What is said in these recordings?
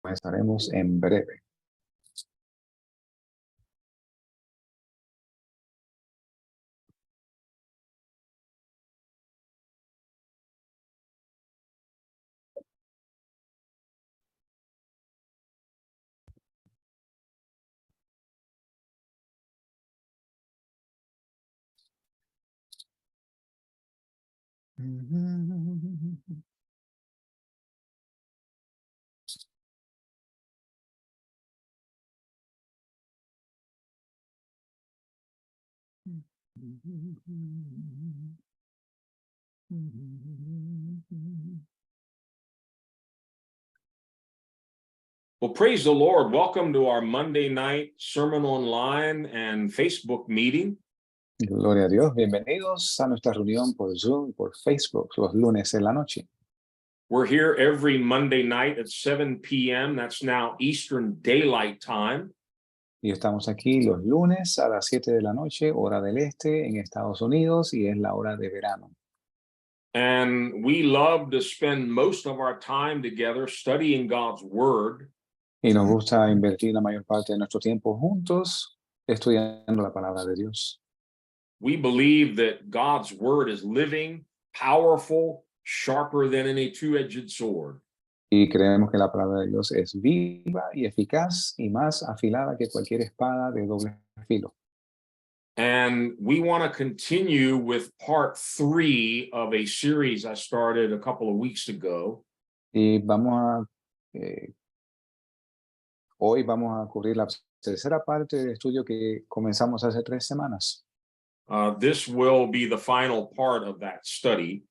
Comenzaremos en breve. Well, praise the Lord. Welcome to our Monday night Sermon Online and Facebook meeting. Gloria a Dios. Bienvenidos a nuestra reunión por Zoom y por Facebook los lunes en la noche. We're here every Monday night at 7 p.m. That's now Eastern Daylight Time. Y estamos aquí los lunes a las 7 de la noche, hora del este, en Estados Unidos, y es la hora de verano. And we love to spend most of our time together studying God's Word. Y nos gusta invertir la mayor parte de nuestro tiempo juntos estudiando la palabra de Dios. We believe that God's Word is living, powerful, sharper than any two-edged sword. Y creemos que la palabra de Dios es viva y eficaz y más afilada que cualquier espada de doble filo. And we want to continue with part 3 of a series I started a couple of weeks ago. Y hoy vamos a cubrir la tercera parte del estudio que comenzamos hace 3 semanas. This will be the final part of that study.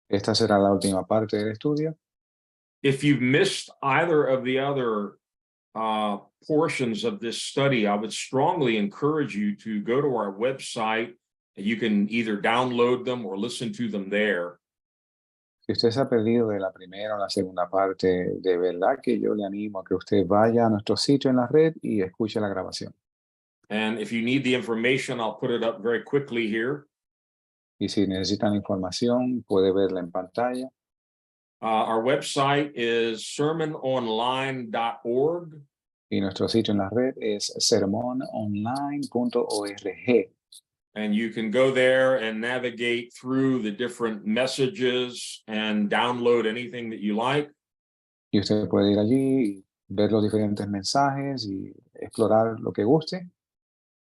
Esta será la última parte del estudio. If you've missed either of the other portions of this study, I would strongly encourage you to go to our website. You can either download them or listen to them there. Si usted se ha perdido de la primera o la segunda parte, de verdad que yo le animo a que usted vaya a nuestro sitio en la red y escuche la grabación. And if you need the information, I'll put it up very quickly here. Y si necesitan información, puede verla en pantalla. Our website is sermononline.org. Y nuestro sitio en la red es sermononline.org. And you can go there and navigate through the different messages and download anything that you like. Y usted puede ir allí, ver los diferentes mensajes y explorar lo que guste.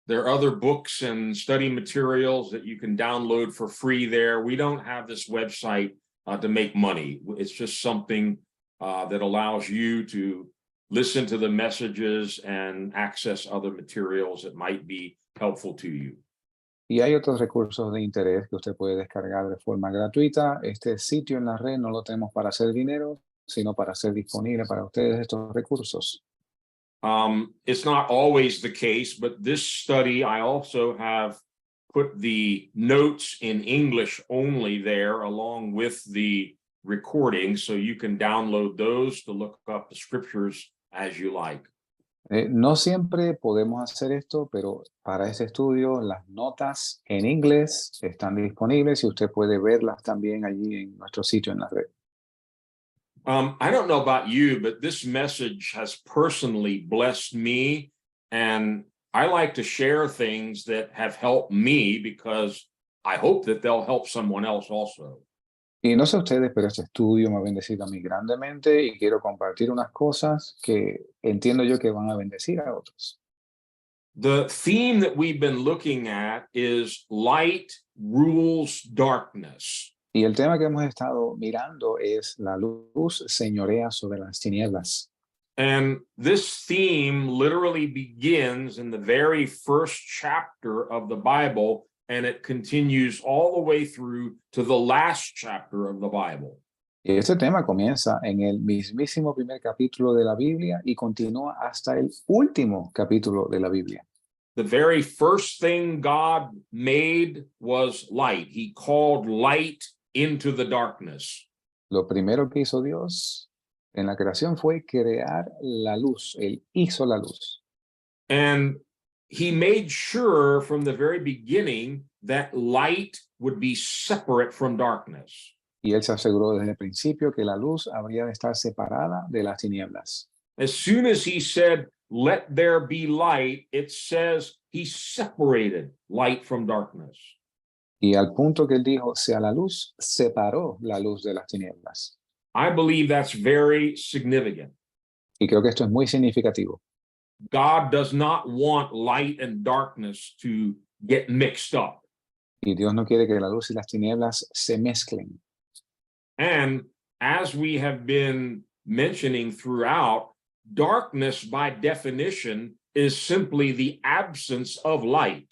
There are other books and study materials that you can download for free there. We don't have this website to make money. It's just something that allows you to listen to the messages and access other materials that might be helpful to you. Y hay otros recursos de interés que usted puede descargar de forma gratuita. Este sitio en la red no lo tenemos para hacer dinero, sino para hacer disponible para ustedes estos recursos. It's not always the case, but this study, I also have put the notes in English only there along with the recording, so you can download those to look up the scriptures as you like. No siempre podemos hacer esto, pero para este estudio las notas en inglés están disponibles y usted puede verlas también allí en nuestro sitio en la red. I don't know about you, but this message has personally blessed me, and I like to share things that have helped me because I hope that they'll help someone else also. Y no sé ustedes, pero este estudio me ha bendecido a mí grandemente y quiero compartir unas cosas que entiendo yo que van a bendecir a otros. The theme that we've been looking at is light rules darkness. Y el tema que hemos estado mirando es la luz señorea sobre las tinieblas. And this theme literally begins in the very first chapter of the Bible, and it continues all the way through to the last chapter of the Bible. Y este tema comienza en el mismísimo primer capítulo de la Biblia y continúa hasta el último capítulo de la Biblia. The very first thing God made was light. He called light into the darkness. Lo primero que hizo Dios en la creación fue crear la luz. Él hizo la luz. And he made sure from the very beginning that light would be separate from darkness. Y él se aseguró desde el principio que la luz habría de estar separada de las tinieblas. As soon as he said, let there be light, it says he separated light from darkness. Y al punto que él dijo, sea la luz, separó la luz de las tinieblas. I believe that's very significant. Y creo que esto es muy significativo. God does not want light and darkness to get mixed up. Y Dios no quiere que la luz y las tinieblas se mezclen. And as we have been mentioning throughout, darkness by definition is simply the absence of light.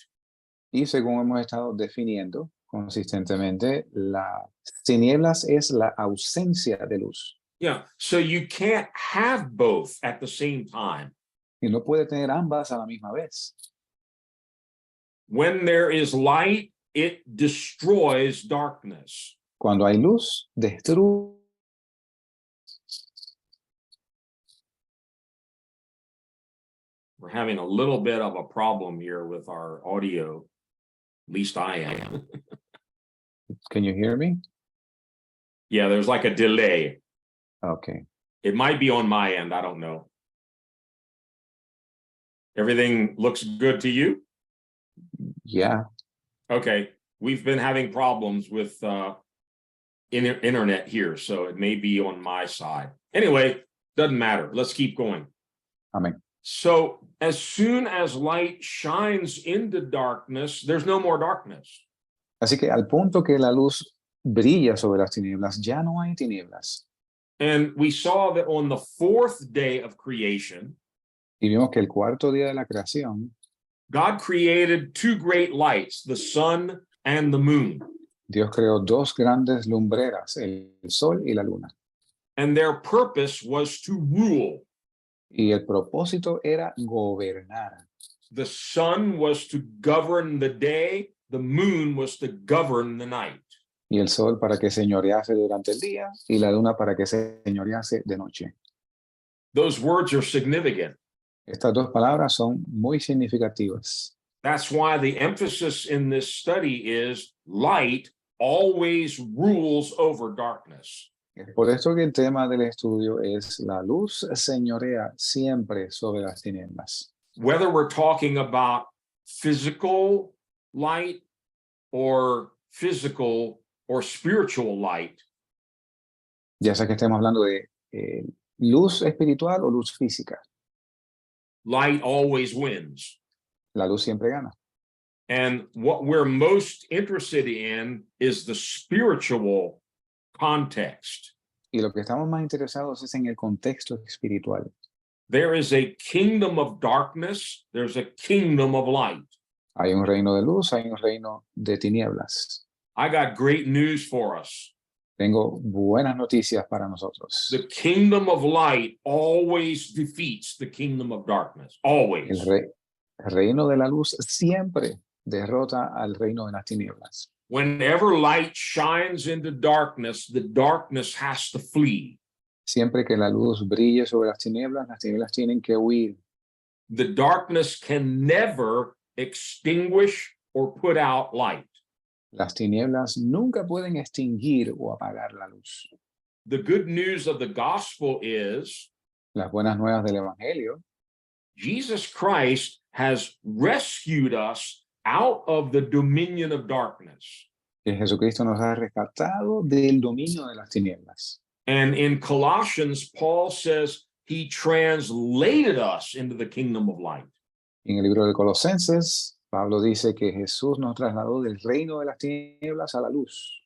Y según hemos estado definiendo consistentemente, las tinieblas es la ausencia de luz. Yeah, so you can't have both at the same time. Y no puede tener ambas a la misma vez. When there is light, it destroys darkness. Cuando hay luz, destruye. We're having a little bit of a problem here with our audio. At least I am. Can you hear me? Yeah, there's like a delay. Okay. It might be on my end. I don't know. Everything looks good to you? Yeah. Okay. We've been having problems with internet here, so it may be on my side. Anyway, doesn't matter. Let's keep going. Amén. So as soon as light shines into darkness, there's no more darkness. Así que al punto que la luz brilla sobre las tinieblas, ya no hay tinieblas. And we saw that on the fourth day of creation, Y vimos que el cuarto día de la creación, God created two great lights, the sun and the moon. Dios creó dos grandes lumbreras, el sol y la luna. And their purpose was to rule. Y el propósito era gobernar. The sun was to govern the day, the moon was to govern the night. Y el sol para que señorease durante el día y la luna para que señorease de noche. Those words are significant. Estas dos palabras son muy significativas. That's why the emphasis in this study is light always rules over darkness. Por esto que el tema del estudio es la luz señorea siempre sobre las tinieblas. Whether we're talking about physical light or physical or spiritual light, Ya sea que estemos hablando de luz espiritual o luz física, light always wins. la luz siempre gana. And what we're most interested in is the spiritual context. Y lo que estamos más interesados es en el contexto espiritual. There is a kingdom of darkness, there's a kingdom of light. Hay un reino de luz, hay un reino de tinieblas. I got great news for us. Tengo buenas noticias para nosotros. The kingdom of light always defeats the kingdom of darkness, always. El reino de la luz siempre derrota al reino de las tinieblas. Whenever light shines into darkness, the darkness has to flee. Siempre que la luz brille sobre las tinieblas tienen que huir. The darkness can never extinguish or put out light. Las tinieblas nunca pueden extinguir o apagar la luz. The good news of the gospel is Las buenas nuevas del Evangelio, Jesus Christ has rescued us out of the dominion of darkness. que Jesucristo nos ha rescatado del dominio de las tinieblas. And in Colossians, Paul says he translated us into the kingdom of light. En el libro de Colosenses, Pablo dice que Jesús nos trasladó del reino de las tinieblas a la luz.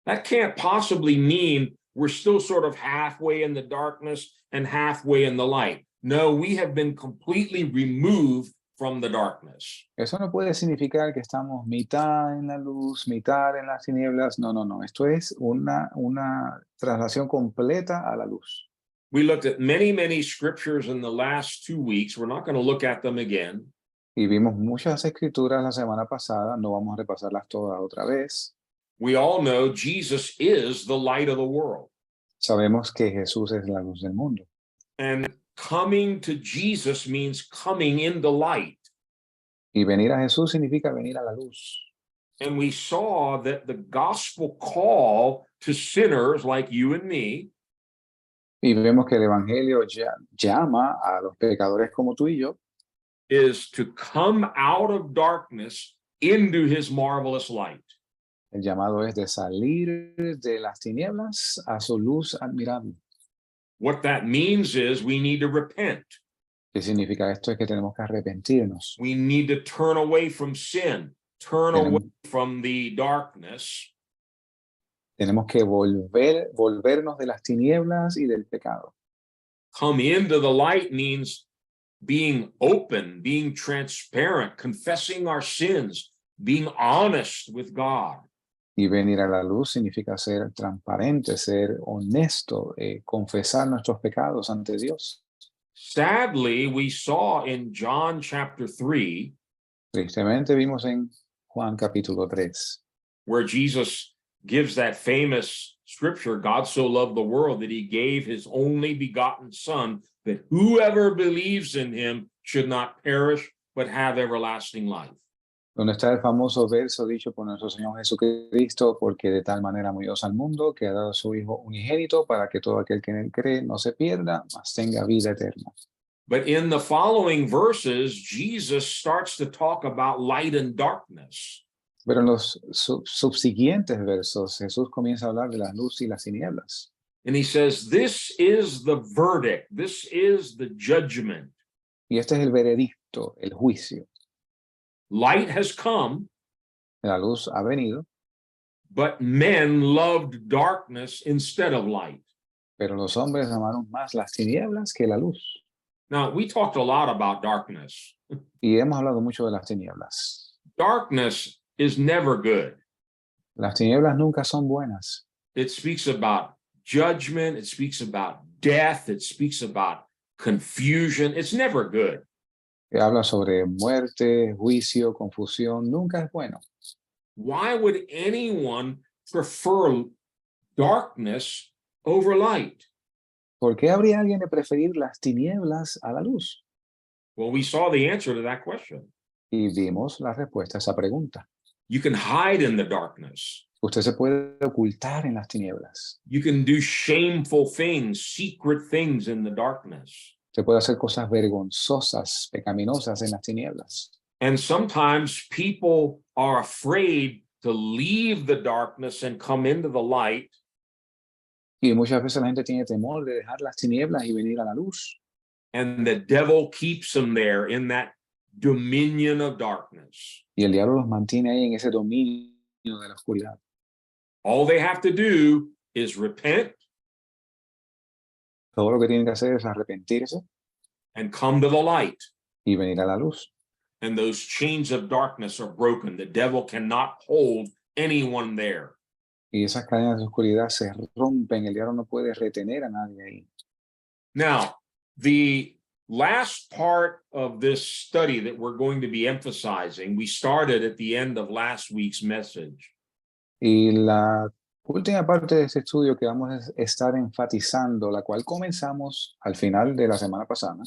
That can't possibly mean we're still sort of halfway in the darkness and halfway in the light. No, we have been completely removed from the darkness. Eso no puede significar que estamos mitad en la luz, mitad en las tinieblas. No, no, no. Esto es una traslación completa a la luz. We looked at many scriptures in the last 2 weeks. We're not going to look at them again. Y vimos muchas escrituras la semana pasada. No vamos a repasarlas todas otra vez. We all know Jesus is the light of the world. Sabemos que Jesús es la luz del mundo. And coming to Jesus means coming in the light. Y venir a Jesús significa venir a la luz. And we saw that the gospel call to sinners like you and me Y vemos que el Evangelio llama a los pecadores como tú y yo is to come out of darkness into his marvelous light. El llamado es de salir de las tinieblas a su luz admirable. What that means is we need to repent. ¿Qué significa esto? Es que tenemos que arrepentirnos. We need to turn away from sin, turn away Tenemos, from the darkness, tenemos que volvernos de las tinieblas y del pecado. come into the light means being open, being transparent, confessing our sins, being honest with God. Y venir a la luz significa ser transparente, ser honesto, confesar nuestros pecados ante Dios. Sadly, we saw in John chapter 3, Tristemente vimos en Juan capítulo 3, where Jesus gives that famous scripture, God so loved the world that he gave his only begotten son, that whoever believes in him should not perish, but have everlasting life. donde está el famoso verso dicho por nuestro Señor Jesucristo, porque de tal manera amó Dios al mundo, que ha dado a su Hijo unigénito, para que todo aquel que en él cree no se pierda, mas tenga vida eterna. But in the following verses, Jesus starts to talk about light and darkness. Pero en los subsiguientes versos, Jesús comienza a hablar de la luz y las tinieblas. And he says, this is the verdict, this is the judgment. Y este es el veredicto, el juicio. Light has come, La luz ha venido, but men loved darkness instead of light. pero los hombres amaron más las tinieblas que la luz. Now, we talked a lot about darkness. Y hemos hablado mucho de las tinieblas. Darkness is never good. Las tinieblas nunca son buenas. It speaks about judgment, it speaks about death, it speaks about confusion. It's never good. Habla sobre muerte, juicio, confusión. Nunca es bueno. Why would anyone prefer darkness over light? ¿Por qué habría alguien de preferir las tinieblas a la luz? Well, we saw the answer to that question. Y vimos la respuesta a esa pregunta. You can hide in the darkness. Usted se puede ocultar en las tinieblas. You can do shameful things, secret things in the darkness. Se puede hacer cosas vergonzosas, pecaminosas en las tinieblas. And sometimes people are afraid to leave the darkness and come into the light. Y muchas veces la gente tiene temor de dejar las tinieblas y venir a la luz. And the devil keeps them there in that dominion of darkness. Y el diablo los mantiene ahí en ese dominio de la oscuridad. All they have to do is repent Todo lo que tienen que hacer es arrepentirse and come to the light. y venir a la luz. And those chains of darkness are broken. The devil cannot hold anyone there. Y esas cadenas de oscuridad se rompen. El diablo no puede retener a nadie ahí. Now, the last part of this study that we're going to be emphasizing, we started at the end of last week's message. Y la última parte de este estudio que vamos a estar enfatizando, la cual comenzamos al final de la semana pasada,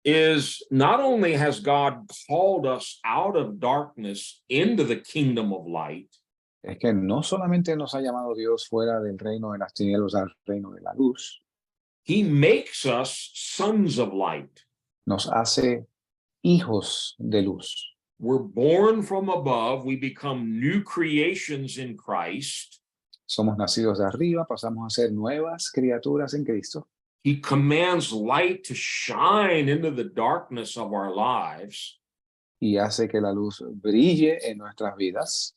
is not only has God called us out of darkness into the kingdom of light, es que no solamente nos ha llamado Dios fuera del reino de las tinieblas al reino de la luz, he makes us sons of light. nos hace hijos de luz. We're born from above, we become new creations in Christ. Somos nacidos de arriba, pasamos a ser nuevas criaturas en Cristo. He commands light to shine into the darkness of our lives. Y hace que la luz brille en nuestras vidas.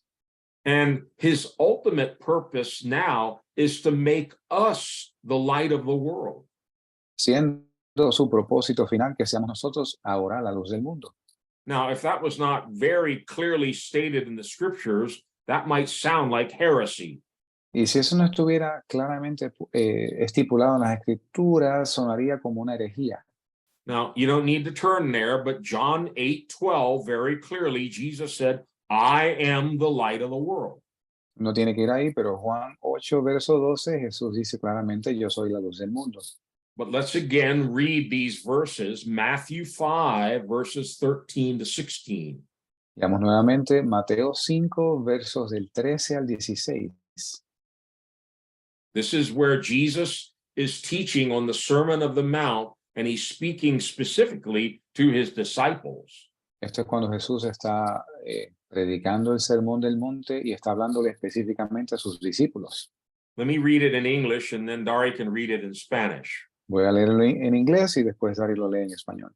And his ultimate purpose now is to make us the light of the world. Siendo su propósito final que seamos nosotros ahora la luz del mundo. Now, if that was not very clearly stated in the scriptures, that might sound like heresy. Y si eso no estuviera claramente estipulado en las escrituras, sonaría como una herejía. Now, you don't need to turn there, but John 8:12, very clearly, Jesus said, I am the light of the world. No tiene que ir ahí, pero Juan 8, verso 12, Jesús dice claramente, yo soy la luz del mundo. But let's again read these verses, Matthew 5, verses 13 to 16. Veamos nuevamente Mateo 5, versos del 13 al 16. This is where Jesus is teaching on the Sermon of the Mount, and he's speaking specifically to his disciples. Esto es cuando Jesús está predicando el sermón del monte y está hablándole específicamente a sus discípulos. Let me read it in English, and then Dari can read it in Spanish. Voy a leerlo en inglés y después Dari lo lee en español.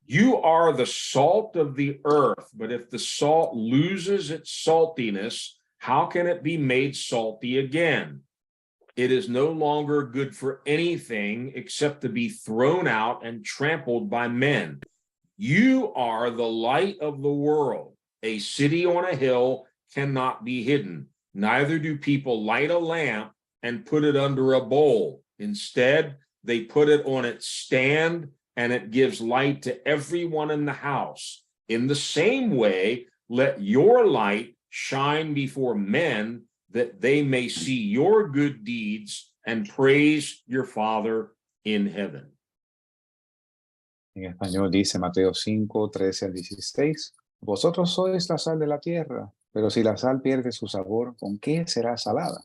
You are the salt of the earth, but if the salt loses its saltiness, how can it be made salty again? It is no longer good for anything except to be thrown out and trampled by men. You are the light of the world. A city on a hill cannot be hidden. Neither do people light a lamp and put it under a bowl. Instead, they put it on its stand, and it gives light to everyone in the house. In the same way, let your light shine before men, that they may see your good deeds and praise your Father in heaven. En español dice Mateo 5, 13 al 16. Vosotros sois la sal de la tierra, pero si la sal pierde su sabor, ¿con qué será salada?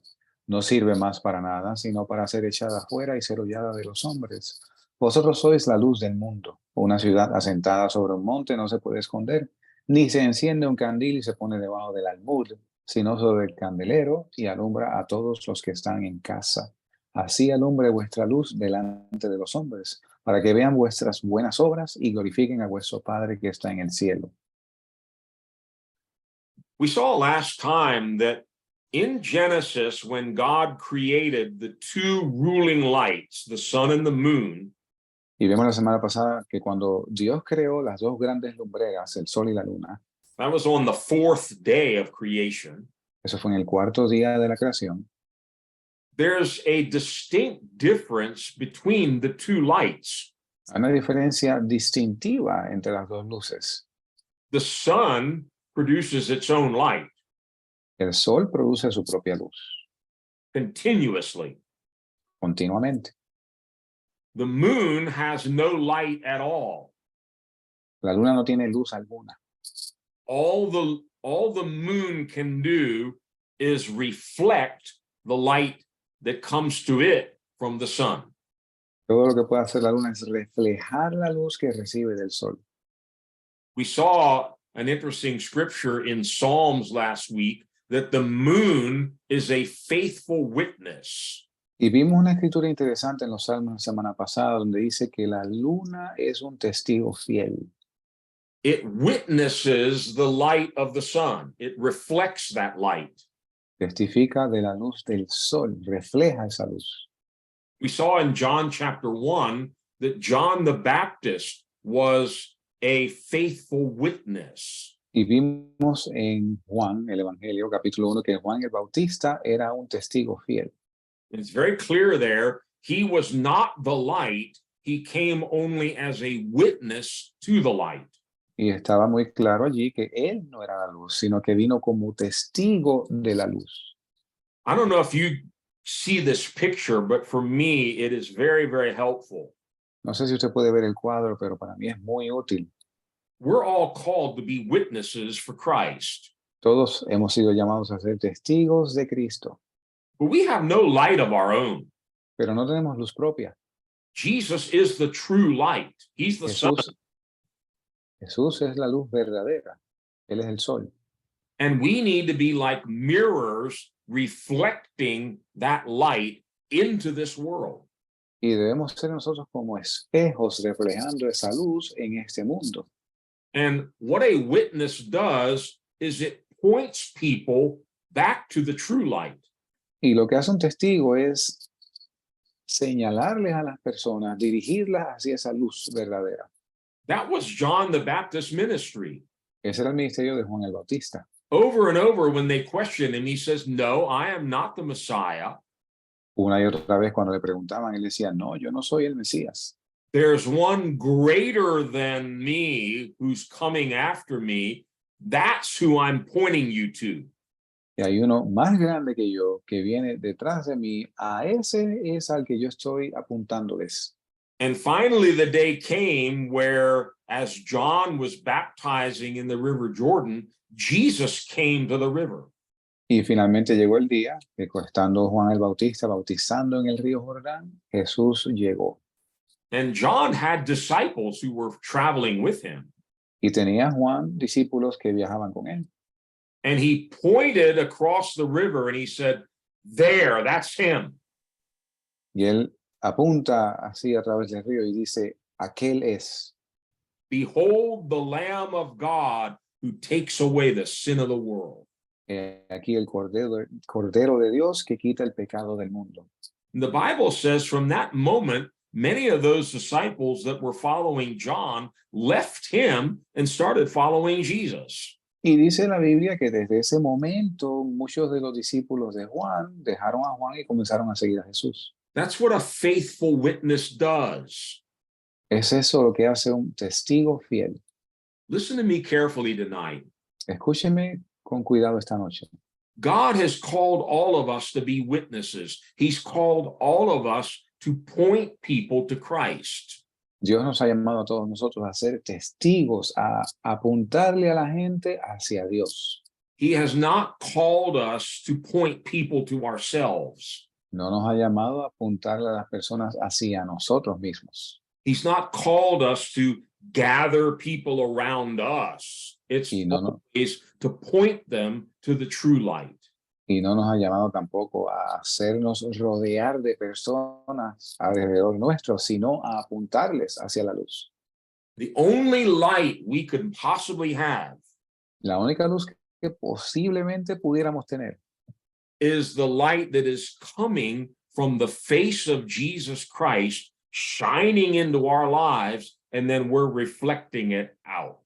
No sirve más para nada, sino para ser echada fuera y ser hollada de los hombres. Vosotros sois la luz del mundo. Una ciudad asentada sobre un monte no se puede esconder, ni se enciende un candil y se pone debajo del almud, sino sobre el candelero y alumbra a todos los que están en casa. Así alumbre vuestra luz delante de los hombres, para que vean vuestras buenas obras y glorifiquen a vuestro Padre que está en el cielo. We saw last time that in Genesis, when God created the two ruling lights, the sun and the moon, Y vemos la semana pasada que cuando Dios creó las dos grandes lumbreras, el sol y la luna, that was on the fourth day of creation. eso fue en el cuarto día de la creación, There's a distinct difference between the two lights. hay una diferencia distintiva entre las dos luces. The sun produces its own light El sol produce su propia luz continuously. continuamente. The moon has no light at all. La luna no tiene luz alguna. All the moon can do is reflect the light that comes to it from the sun. Todo lo que puede hacer la luna es reflejar la luz que recibe del sol. We saw an interesting scripture in Psalms last week that the moon is a faithful witness. Y vimos una escritura interesante en los Salmos la semana pasada donde dice que la luna es un testigo fiel. It witnesses the light of the sun. It reflects that light. Testifica de la luz del sol, refleja esa luz. We saw in John chapter 1 that John the Baptist was a faithful witness. Y vimos en Juan, el Evangelio, capítulo 1, que Juan el Bautista era un testigo fiel. It's very clear there. He was not the light. He came only as a witness to the light. Y estaba muy claro allí que él no era la luz, sino que vino como testigo de la luz. I don't know if you see this picture, but for me, it is very, very helpful. No sé si usted puede ver el cuadro, pero para mí es muy útil. We're all called to be witnesses for Christ, Todos hemos sido llamados a ser testigos de Cristo, but we have no light of our own. pero no tenemos luz propia. Jesus is the true light. He's the sun. Jesús es la luz verdadera. Él es el sol. And we need to be like mirrors reflecting that light into this world. Y debemos ser nosotros como espejos reflejando esa luz en este mundo. And what a witness does is it points people back to the true light. Y lo que hace un testigo es señalarles a las personas, dirigirlas hacia esa luz verdadera. That was John the Baptist's ministry. Ese era el ministerio de Juan el Bautista. Over and over, when they question him, he says, "No, I am not the Messiah. Una y otra vez cuando le preguntaban, él decía, no, yo no soy el Mesías. There's one greater than me who's coming after me. That's who I'm pointing you to." Y hay uno más grande que yo que viene detrás de mí. A ese es al que yo estoy apuntándoles. And finally, the day came where, as John was baptizing in the River Jordan, Jesus came to the river. Y finalmente llegó el día que, estando Juan el Bautista bautizando en el río Jordán, Jesús llegó. And John had disciples who were traveling with him. Y tenía Juan discípulos que viajaban con él. And he pointed across the river and he said, "There, that's him." Y él apunta así a través del río y dice, aquel es. Behold the Lamb of God who takes away the sin of the world. Aquí el Cordero de Dios que quita el pecado del mundo. And the Bible says from that moment, many of those disciples that were following John left him and started following Jesus. Y dice la Biblia que desde ese momento muchos de los discípulos de Juan dejaron a Juan y comenzaron a seguir a Jesús. That's what a faithful witness does. Es eso lo que hace un testigo fiel. Listen to me carefully tonight. Escúcheme con cuidado esta noche. God has called all of us to be witnesses. He's called all of us to point people to Christ. Dios nos ha llamado a todos nosotros a ser testigos, a apuntarle a la gente hacia Dios. He has not called us to point people to ourselves. No nos ha llamado a apuntarle a las personas hacia nosotros mismos. He's not called us to gather people around us. It's always to point them to the true light. Y no nos ha llamado tampoco a hacernos rodear de personas alrededor nuestro, sino a apuntarles hacia la luz. The only light we could possibly have La única luz que posiblemente pudiéramos tener is the light that is coming from the face of Jesus Christ, shining into our lives, and then we're reflecting it out.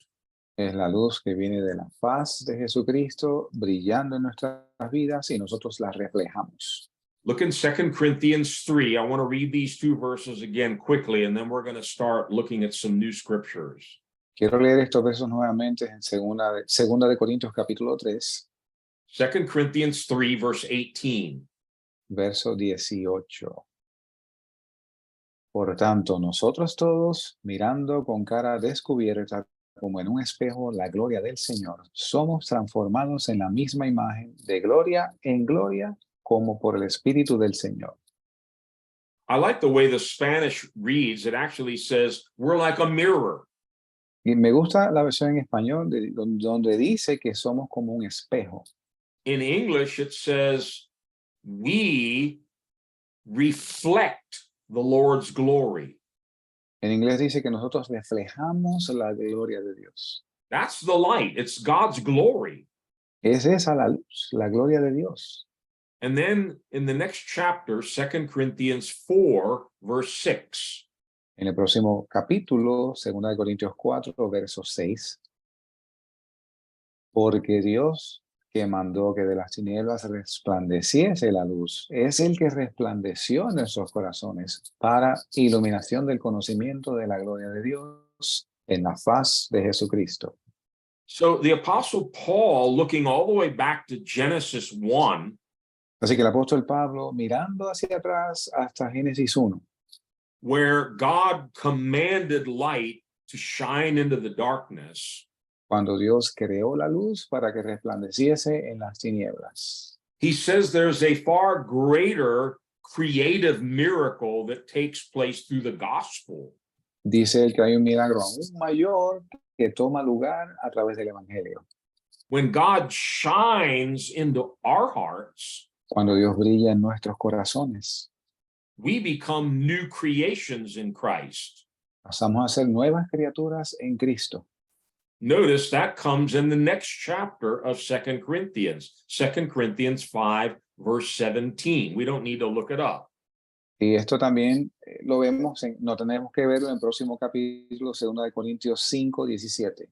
Es la luz que viene de la faz de Jesucristo brillando en nuestras vidas y nosotros la reflejamos. Look in 2 Corinthians 3. I want to read these two verses again quickly, and then we're going to start looking at some new scriptures. Quiero leer estos versos nuevamente en segunda de Corintios capítulo 3. 2 Corinthians 3, verse 18. Verso 18. Por tanto, nosotros todos, mirando con cara descubierta, como en un espejo, la gloria del Señor, somos transformados en la misma imagen, de gloria en gloria, como por el Espíritu del Señor. I like the way the Spanish reads. It actually says, we're like a mirror. Y me gusta la versión en español donde dice que somos como un espejo. In English, it says, we reflect the Lord's glory. En inglés dice que nosotros reflejamos la gloria de Dios. That's the light. It's God's glory. Es esa la luz, la gloria de Dios. And then in the next chapter, 2 Corinthians 4, verse 6. En el próximo capítulo, 2 Corintios 4, verso 6. Porque Dios, que mandó que de las tinieblas resplandeciese la luz, es el que resplandeció en nuestros corazones para iluminación del conocimiento de la gloria de Dios en la faz de Jesucristo. So the Apostle Paul, looking all the way back to Genesis 1, así que el apóstol Pablo, mirando hacia atrás hasta Génesis 1, where God commanded light to shine into the darkness, cuando Dios creó la luz para que resplandeciese en las tinieblas. he says there's a far greater creative miracle that takes place through the gospel. Dice él que hay un milagro aún mayor que toma lugar a través del evangelio. When God shines into our hearts, cuando Dios brilla en nuestros corazones, we become new creations in Christ. pasamos a ser nuevas criaturas en Cristo. Notice that comes in the next chapter of 2 Corinthians, 2 Corinthians 5, verse 17. We don't need to look it up. Y esto también lo vemos, no tenemos que verlo en el próximo capítulo, 2 Corintios 5, 17.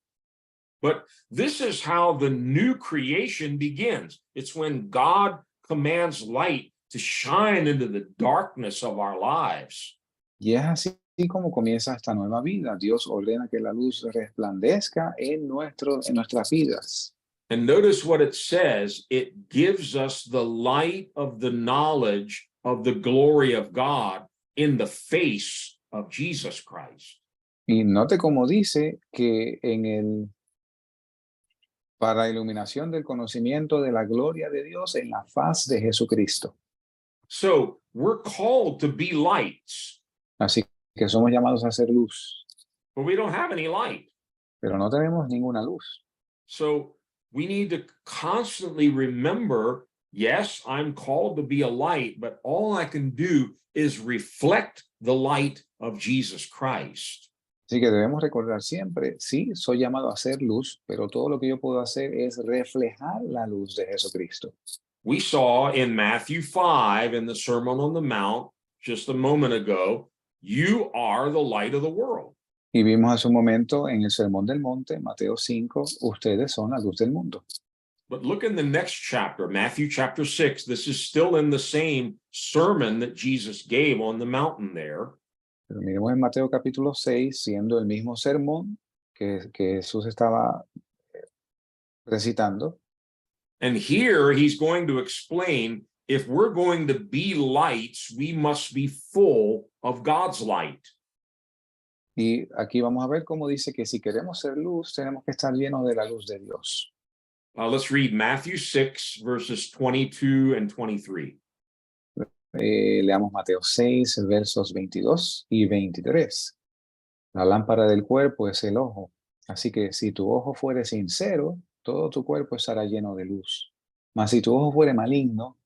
But this is how the new creation begins. It's when God commands light to shine into the darkness of our lives. Y es así como comienza esta nueva vida. Dios ordena que la luz resplandezca en nuestras vidas. And notice what it says. It gives us the light of the knowledge of the glory of God in the face of Jesus Christ. Y note cómo dice que para la iluminación del conocimiento de la gloria de Dios en la faz de Jesucristo. So we're called to be lights, Así que somos llamados a hacer luz, but we don't have any light. pero no tenemos ninguna luz. So we need to constantly remember, yes, I'm called to be a light, but all I can do is reflect the light of Jesus Christ. Así que debemos recordar siempre, sí, soy llamado a hacer luz, pero todo lo que yo puedo hacer es reflejar la luz de Jesucristo. We saw in Matthew 5 in the Sermon on the Mount just a moment ago, you are the light of the world. Y vimos hace un momento en el Sermón del Monte, Mateo 5, ustedes son la luz del mundo. But look in the next chapter, Matthew chapter 6. This is still in the same sermon that Jesus gave on the mountain there. Pero miremos en Mateo capítulo 6, siendo el mismo sermón que Jesús estaba recitando. And here he's going to explain, if we're going to be lights, we must be full of God's light. Y aquí vamos a ver cómo dice que si queremos ser luz, tenemos que estar llenos de la luz de Dios. Let's read Matthew 6, verses 22 and 23. Leamos Mateo 6, versos 22 y 23. La lámpara del cuerpo es el ojo. Así que si tu ojo fuere sincero, todo tu cuerpo estará lleno de luz. Mas si tu ojo fuere maligno,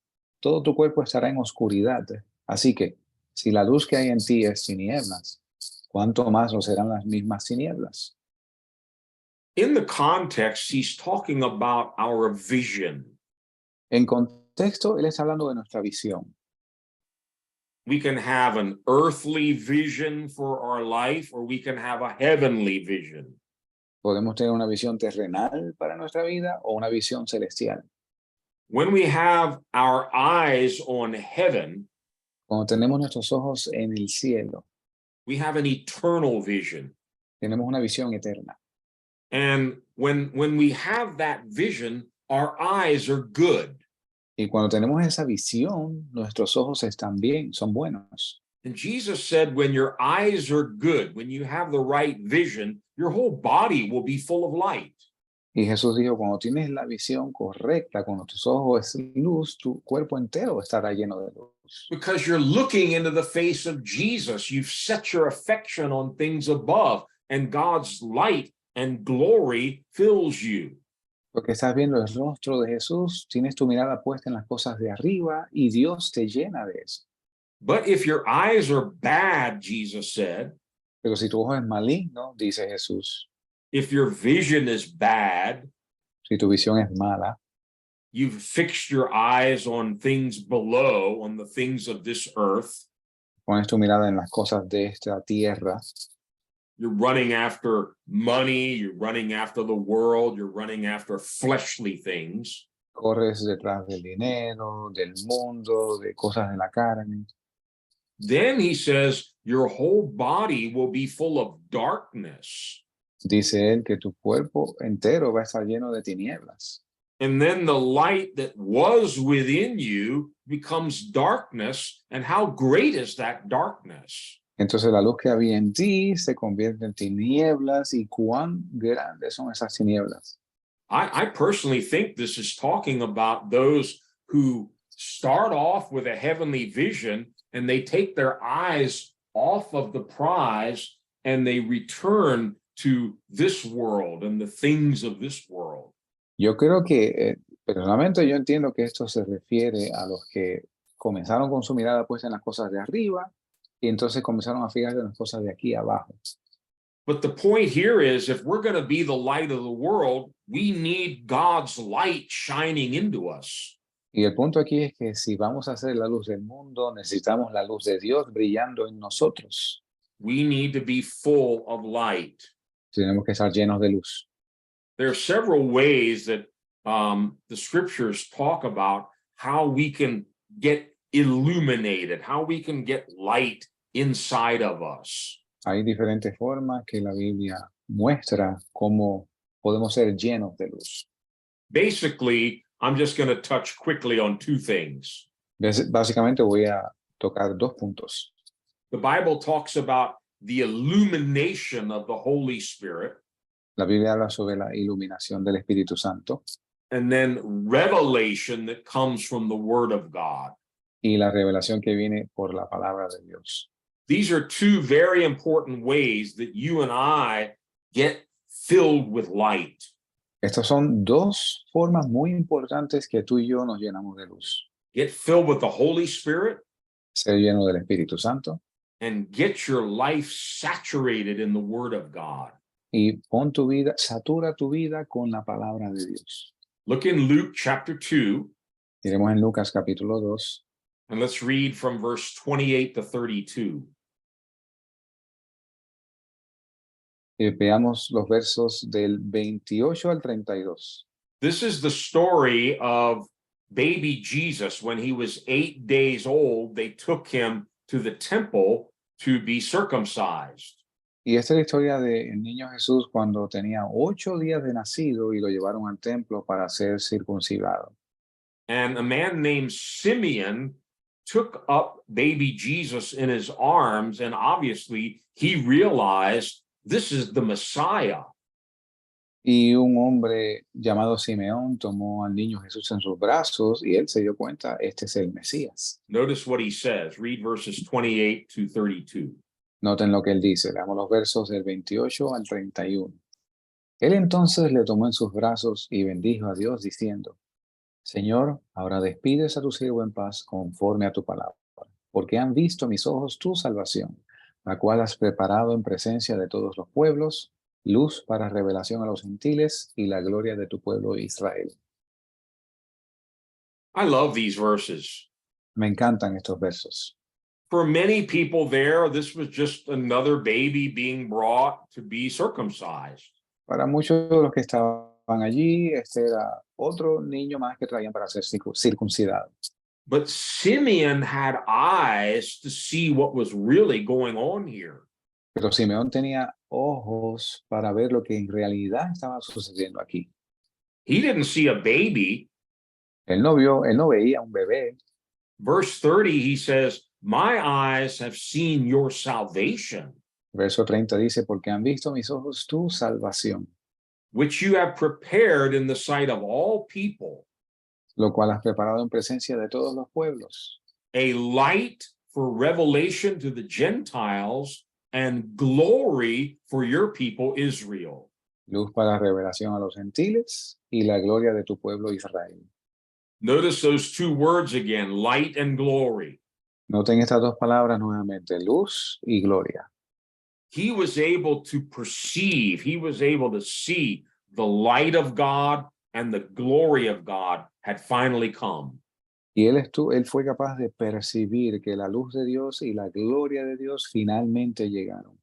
todo tu cuerpo estará en oscuridad. Así que si la luz que hay en ti es tinieblas, ¿cuánto más lo serán las mismas tinieblas? In the context, he's talking about our vision. En contexto, él está hablando de nuestra visión. We can have an earthly vision for our life, or we can have a heavenly vision. Podemos tener una visión terrenal para nuestra vida o una visión celestial. When we have our eyes on heaven, Cuando tenemos nuestros ojos en el cielo, we have an eternal vision. tenemos una visión eterna. And when we have that vision, our eyes are good. Y cuando tenemos esa visión, nuestros ojos están bien, son buenos. And Jesus said, when your eyes are good, when you have the right vision, your whole body will be full of light. Y Jesús dijo, cuando tienes la visión correcta, cuando tus ojos es luz, tu cuerpo entero estará lleno de luz. Because you're looking into the face of Jesus. You've set your affection on things above, and God's light and glory fills you. Porque estás viendo el rostro de Jesús, tienes tu mirada puesta en las cosas de arriba y Dios te llena de eso. But if your eyes are bad, Jesus said, Pero si tu ojo es maligno, dice Jesús, if your vision is bad, si tu visión es mala, you've fixed your eyes on things below, on the things of this earth, pones tu mirada en las cosas de esta tierra, you're running after money, you're running after the world, you're running after fleshly things, corres detrás del dinero, del mundo, de cosas de la carne. then he says your whole body will be full of darkness. Dice él que tu cuerpo entero va a estar lleno de tinieblas. And then the light that was within you becomes darkness. And how great is that darkness? Entonces la luz que había en ti se convierte en tinieblas y cuán grandes son esas tinieblas. I personally think this is talking about those who start off with a heavenly vision and they take their eyes off of the prize and they return to this world and the things of this world. Yo creo que, personalmente yo entiendo que esto se refiere a los que comenzaron con su mirada puesta en las cosas de arriba y entonces comenzaron a fijarse en las cosas de aquí abajo. But the point here is, if we're going to be the light of the world, we need God's light shining into us. Y el punto aquí es que si vamos a ser la luz del mundo, necesitamos la luz de Dios brillando en nosotros. We need to be full of light. Tenemos que estar llenos de luz. There are several ways that the scriptures talk about how we can get illuminated, how we can get light inside of us. Hay diferentes formas que la Biblia muestra cómo podemos ser llenos de luz. Basically, I'm just going to touch quickly on two things. Básicamente voy a tocar dos puntos. The Bible talks about the illumination of the Holy Spirit. La Biblia habla sobre la iluminación del Espíritu Santo and then revelation that comes from the Word of God. y la revelación que viene por la palabra de Dios. These are two very important ways that you and I get filled with light. Estas son dos formas muy importantes que tú y yo nos llenamos de luz. Get filled with the Holy Spirit Ser lleno del Espíritu Santo and get your life saturated in the Word of God. y pon tu vida, satura tu vida con la palabra de Dios. Look in Luke chapter 2, Iremos en Lucas capítulo 2 and let's read from verse 28 to 32. y veamos los versos del 28 al 32. This is the story of baby Jesus. When he was 8 days old, they took him to the temple to be circumcised. Y esta es la historia del niño Jesús cuando tenía 8 días de nacido y lo llevaron al templo para ser circuncidado. And a man named Simeon took up baby Jesus in his arms, and obviously he realized this is the Messiah. Y un hombre llamado Simeón tomó al niño Jesús en sus brazos y él se dio cuenta, este es el Mesías. Notice what he says. Read verses 28 to 32. Noten lo que él dice, leamos los versos del 28 al 31. Él entonces le tomó en sus brazos y bendijo a Dios diciendo, Señor, ahora despides a tu siervo en paz conforme a tu palabra, porque han visto mis ojos tu salvación, la cual has preparado en presencia de todos los pueblos, luz para revelación a los gentiles y la gloria de tu pueblo Israel. I love these verses. Me encantan estos versos. For many people there, this was just another baby being brought to be circumcised. Para muchos de los que estaban allí, este era otro niño más que traían para ser circuncidado. But Simeon had eyes to see what was really going on here. Pero Simeón tenía ojos para ver lo que en realidad estaba sucediendo aquí. He didn't see a baby. Él no veía un bebé. Verse 30, he says, my eyes have seen your salvation, Verso 30 dice, porque han visto mis ojos tu salvación, which you have prepared in the sight of all people, lo cual has preparado en presencia de todos los pueblos. a light for revelation to the Gentiles and glory for your people Israel. Luz para revelación a los gentiles y la gloria de tu pueblo Israel. Notice those two words again, light and glory. Noten estas dos palabras nuevamente, luz y gloria. He was able to perceive, he was able to see the light of God and the glory of God had finally come. Y él fue capaz de percibir que la luz de Dios y la gloria de Dios finalmente llegaron.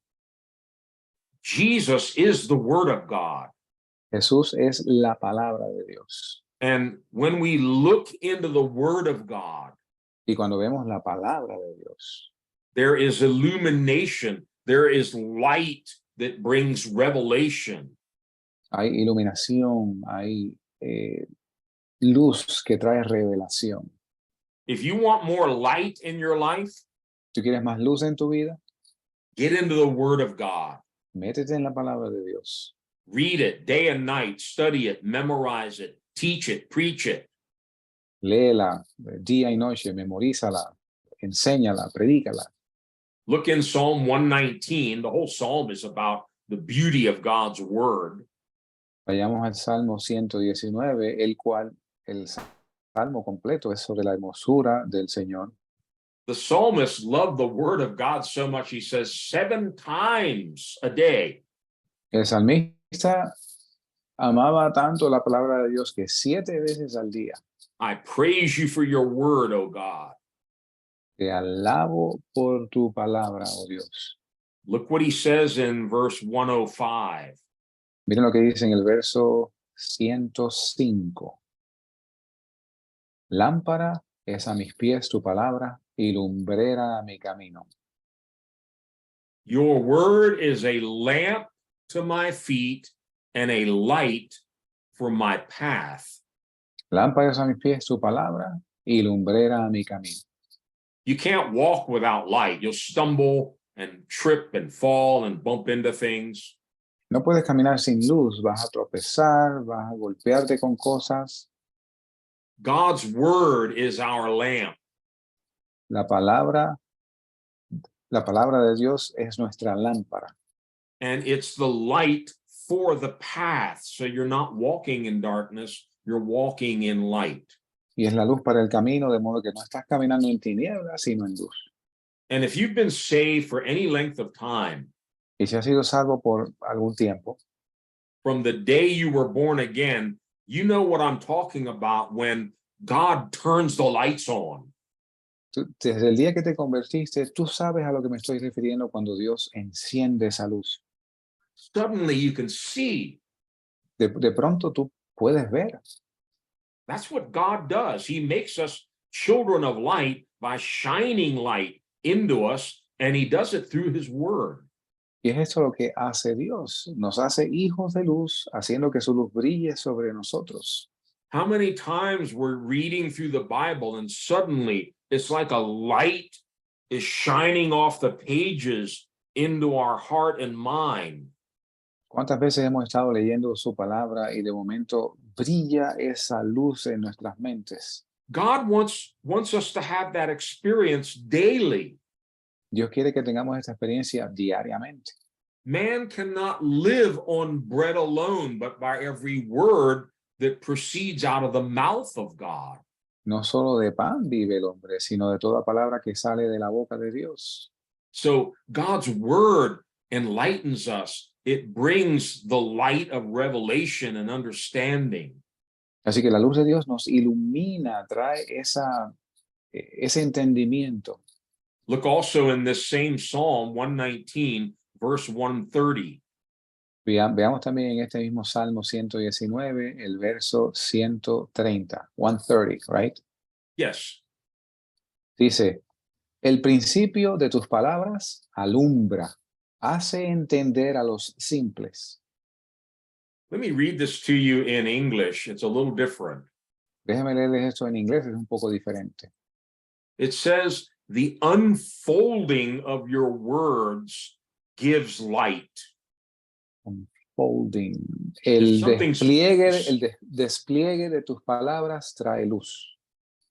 Jesus is the Word of God. Jesús es la palabra de Dios. And when we look into the Word of God, Y cuando vemos la palabra de Dios, there is illumination, there is light that brings revelation. hay iluminación, hay luz que trae revelación. If you want more light in your life, ¿Tú quieres más luz en tu vida? get into the Word of God. Métete en la palabra de Dios. Read it day and night, study it, memorize it, teach it, preach it. Léela día y noche, memorízala, enséñala, predícala. Look in Psalm 119. The whole psalm is about the beauty of God's word. Vayamos al Salmo 119, el salmo completo es sobre la hermosura del Señor. The psalmist loved the word of God so much, he says 7 times a day. El salmista amaba tanto la palabra de Dios que 7 veces al día. I praise you for your word, O God. Te alabo por tu palabra, oh Dios. Look what he says in verse 105. Miren lo que dice en el verso 105. Lámpara es a mis pies tu palabra y lumbrera a mi camino. Your word is a lamp to my feet and a light for my path. Lámpara es a mis pies tu palabra y lumbrera a mi camino. You can't walk without light. You'll stumble and trip and fall and bump into things. No puedes caminar sin luz, vas a tropezar, vas a golpearte con cosas. God's word is our lamp. La palabra, la palabra de Dios es nuestra lámpara. And it's the light for the path. So you're not walking in darkness, you're walking in light. Y es la luz para el camino, de modo que no estás caminando en tinieblas, sino en luz. And if you've been saved for any length of time, Y si has sido salvo por algún tiempo, from the day you were born again, you know what I'm talking about when God turns the lights on. desde el día que te convertiste, tú sabes a lo que me estoy refiriendo cuando Dios enciende esa luz. Suddenly you can see. De pronto tú puedes ver. That's what God does. He makes us children of light by shining light into us, and he does it through his word. Y es esto lo que hace Dios. Nos hace hijos de luz, haciendo que su luz brille sobre nosotros. How many times we're reading through the Bible and suddenly it's like a light is shining off the pages into our heart and mind. ¿Cuántas veces hemos estado leyendo su palabra y de momento brilla esa luz en nuestras mentes? God wants us to have that experience daily. Dios quiere que tengamos esta experiencia diariamente. Man cannot live on bread alone, but by every word that proceeds out of the mouth of God. No solo de pan vive el hombre, sino de toda palabra que sale de la boca de Dios. So God's word enlightens us. It brings the light of revelation and understanding. Así que la luz de Dios nos ilumina, trae ese entendimiento. Look also in this same Psalm 119, verse 130. Veamos también en este mismo Salmo 119, el verso 130, 130, right? Yes. Dice, el principio de tus palabras alumbra, hace entender a los simples. Let me read this to you in English. It's a little different. Déjeme leerles esto en inglés, es un poco diferente. It says, the unfolding of your words gives light. Unfolding. El something's- despliegue de tus palabras trae luz.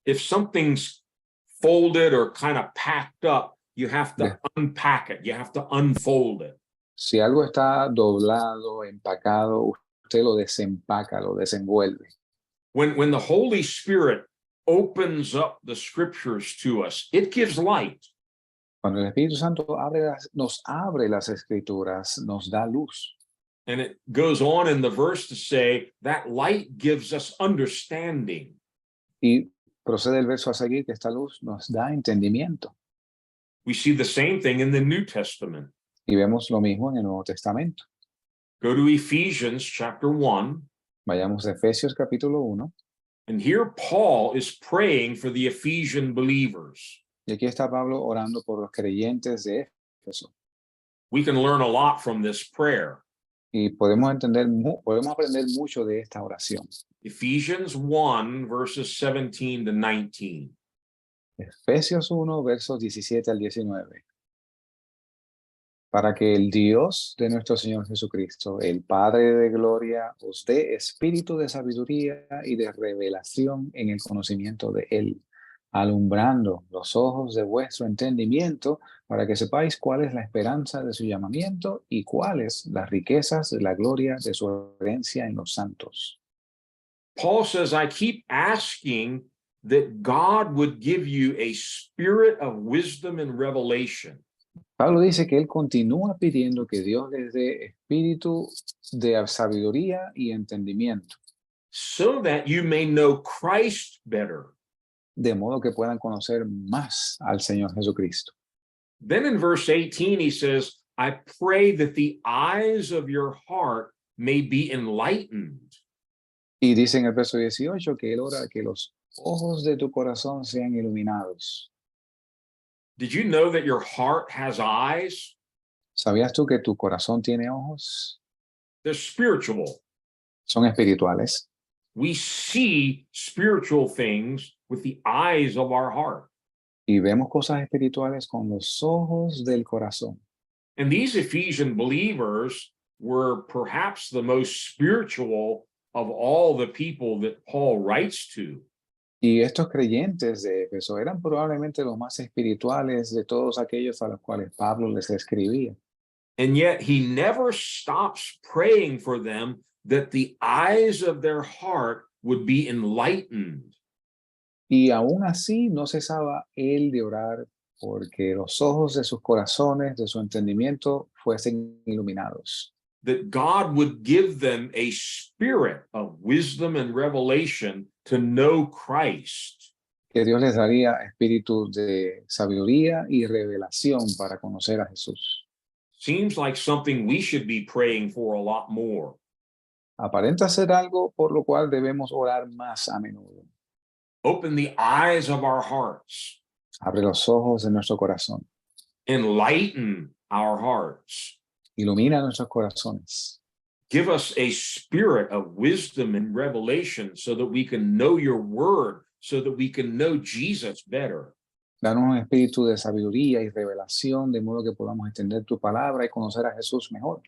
If something's folded or kind of packed up, you have to unpack it. You have to unfold it. Si algo está doblado, empacado, usted lo desempaca, lo desenvuelve. When the Holy Spirit opens up the scriptures to us, it gives light. Cuando el Espíritu Santo nos abre las escrituras, nos da luz. And it goes on in the verse to say that light gives us understanding. Y procede el verso a seguir que esta luz nos da entendimiento. We see the same thing in the New Testament. Y vemos lo mismo en el Nuevo Testamento. Go to Ephesians chapter 1. Vayamos a Efesios capítulo 1. And here Paul is praying for the Ephesian believers. Y aquí está Pablo orando por los creyentes de Éfeso. We can learn a lot from this prayer. Y podemos aprender mucho de esta oración. Ephesians 1, verses 17 to 19. Efesios 1, versos 17 al 19. Para que el Dios de nuestro Señor Jesucristo, el Padre de gloria, os dé espíritu de sabiduría y de revelación en el conocimiento de Él, alumbrando los ojos de vuestro entendimiento, para que sepáis cuál es la esperanza de su llamamiento y cuáles las riquezas de la gloria de su herencia en los santos. Paul says, I keep asking that God would give you a spirit of wisdom and revelation. Pablo dice que él continúa pidiendo que Dios les dé espíritu de sabiduría y entendimiento, so that you may know Christ better. de modo que puedan conocer más al Señor Jesucristo. Then in verse 18, he says, I pray that the eyes of your heart may be enlightened. Y dice en el verso 18 que él ora que los ojos de tu corazón sean iluminados. Did you know that your heart has eyes? ¿Sabías tú que tu corazón tiene ojos? They're spiritual. Son espirituales. We see spiritual things with the eyes of our heart. Y vemos cosas espirituales con los ojos del corazón. And these Ephesian believers were perhaps the most spiritual of all the people that Paul writes to. Y estos creyentes de Éfeso eran probablemente los más espirituales de todos aquellos a los cuales Pablo les escribía. And yet he never stops praying for them that the eyes of their heart would be enlightened. Y aún así no cesaba él de orar porque los ojos de sus corazones, de su entendimiento, fuesen iluminados. That God would give them a spirit of wisdom and revelation to know Christ. Que Dios les daría espíritu de sabiduría y revelación para conocer a Jesús. Seems like something we should be praying for a lot more. Aparenta ser algo por lo cual debemos orar más a menudo. Open the eyes of our hearts. Abre los ojos de nuestro corazón. Enlighten our hearts. Ilumina nuestros corazones. Give us a spirit of wisdom and revelation so that we can know your word, so that we can know Jesus better. Danos un espíritu de sabiduría y revelación, de modo que podamos entender tu palabra y conocer a Jesús mejor.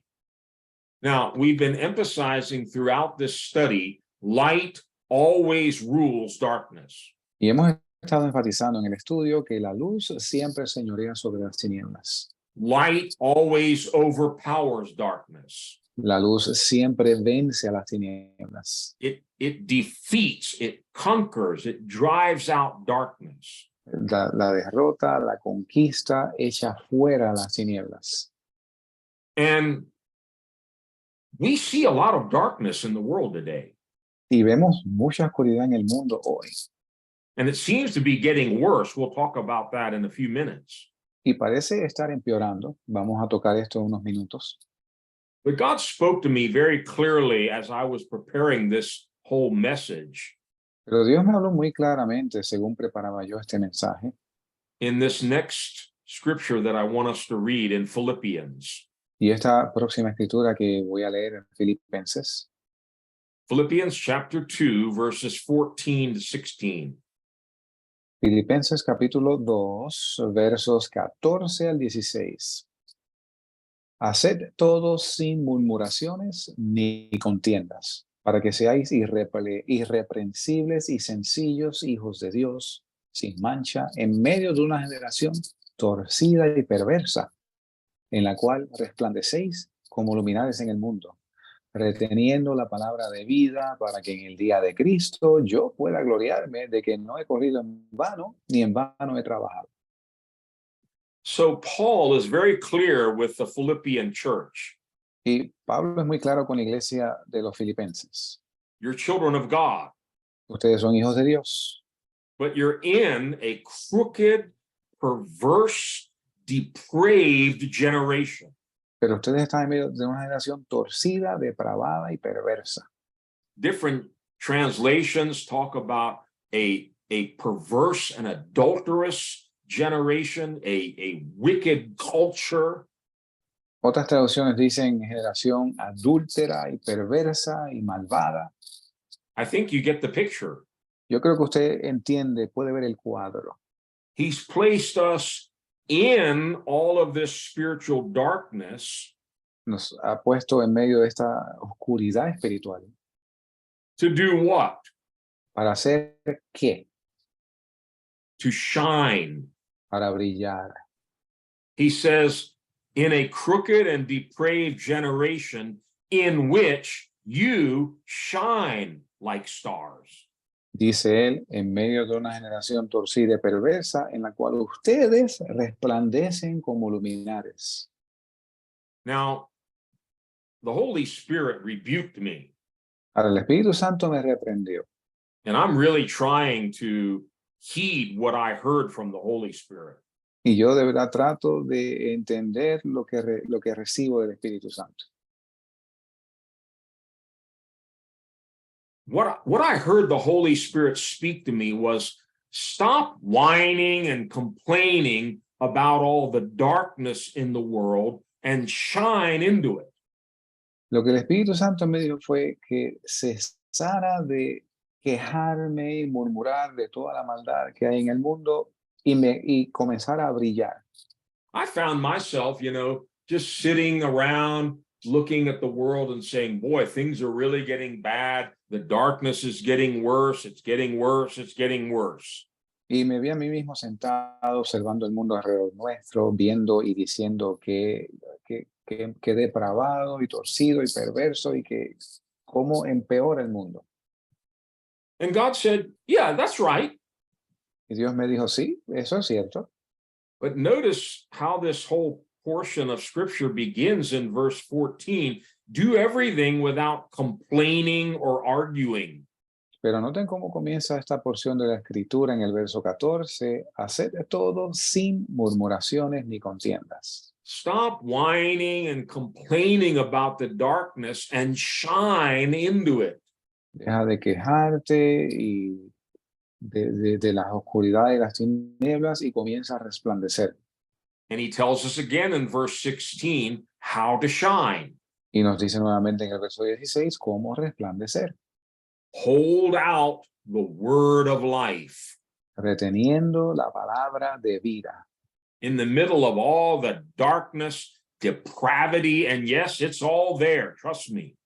Now, we've been emphasizing throughout this study, light always rules darkness. Y hemos estado enfatizando en el estudio que la luz siempre señorea sobre las tinieblas. Light always overpowers darkness. La luz siempre vence a las tinieblas. It defeats, it conquers, it drives out darkness. La derrota, la conquista, echa fuera las tinieblas. And we see a lot of darkness in the world today. Y vemos mucha oscuridad en el mundo hoy. And it seems to be getting worse. We'll talk about that in a few minutes. Y parece estar empeorando. Vamos a tocar esto en unos minutos. But God spoke to me very clearly as I was preparing this whole message Pero Dios me habló muy claramente según preparaba yo este mensaje. in this next scripture that I want us to read in Philippians. Y esta próxima escritura que voy a leer en Filipenses. Philippians chapter 2, verses 14 to 16. Filipenses capítulo 2, versos 14 al 16. Haced todo sin murmuraciones ni contiendas, para que seáis irreprensibles y sencillos hijos de Dios, sin mancha, en medio de una generación torcida y perversa, en la cual resplandecéis como luminares en el mundo, reteniendo la palabra de vida, para que en el día de Cristo yo pueda gloriarme de que no he corrido en vano, ni en vano he trabajado. So Paul is very clear with the Philippian church. Y Pablo es muy claro con la iglesia de los filipenses. You're children of God, Ustedes son hijos de Dios, but you're in a crooked, perverse, depraved generation. pero ustedes están en medio de una generación torcida, depravada y perversa. Different translations talk about a perverse and adulterous generation, a wicked culture. Otras traducciones dicen generación adúltera y perversa y malvada. I think you get the picture. Yo creo que usted entiende, puede ver el cuadro. He's placed us in all of this spiritual darkness Nos ha puesto en medio de esta oscuridad espiritual. to do what? ¿Para hacer qué? To shine. Para brillar. He says, in a crooked and depraved generation in which you shine like stars. Dice él, en medio de una generación torcida y perversa, en la cual ustedes resplandecen como luminares. Now, the Holy Spirit rebuked me, Ahora el Espíritu Santo me reprendió. and I'm really trying to heed what I heard from the Holy Spirit. Y yo de verdad trato de entender lo que recibo del Espíritu Santo. What I heard the Holy Spirit speak to me was, stop whining and complaining about all the darkness in the world and shine into it. Lo que el Espíritu Santo me dijo fue que cesara de quejarme y murmurar de toda la maldad que hay en el mundo y comenzara a brillar. I found myself, just sitting around looking at the world and saying, boy, things are really getting bad. The darkness is getting worse. It's getting worse. It's getting worse. Y me vi a mí mismo sentado observando el mundo alrededor nuestro, viendo y diciendo que depravado y torcido y perverso y que cómo empeora el mundo. And God said, yeah, that's right. Y Dios me dijo, sí, eso es cierto. But notice how this whole portion of scripture begins in verse 14. Do everything without complaining or arguing. Pero noten cómo comienza esta porción de la escritura en el verso 14. Haced de todo sin murmuraciones ni contiendas. Stop whining and complaining about the darkness and shine into it. Deja de quejarte y de las oscuridades y las tinieblas y comienza a resplandecer. And he tells us again in verse 16 how to shine. Y nos dice nuevamente en el verso 16 cómo resplandecer. Hold out the word of life. Reteniendo la palabra de vida. In the middle of all the darkness, depravity, and yes, it's all there, trust me.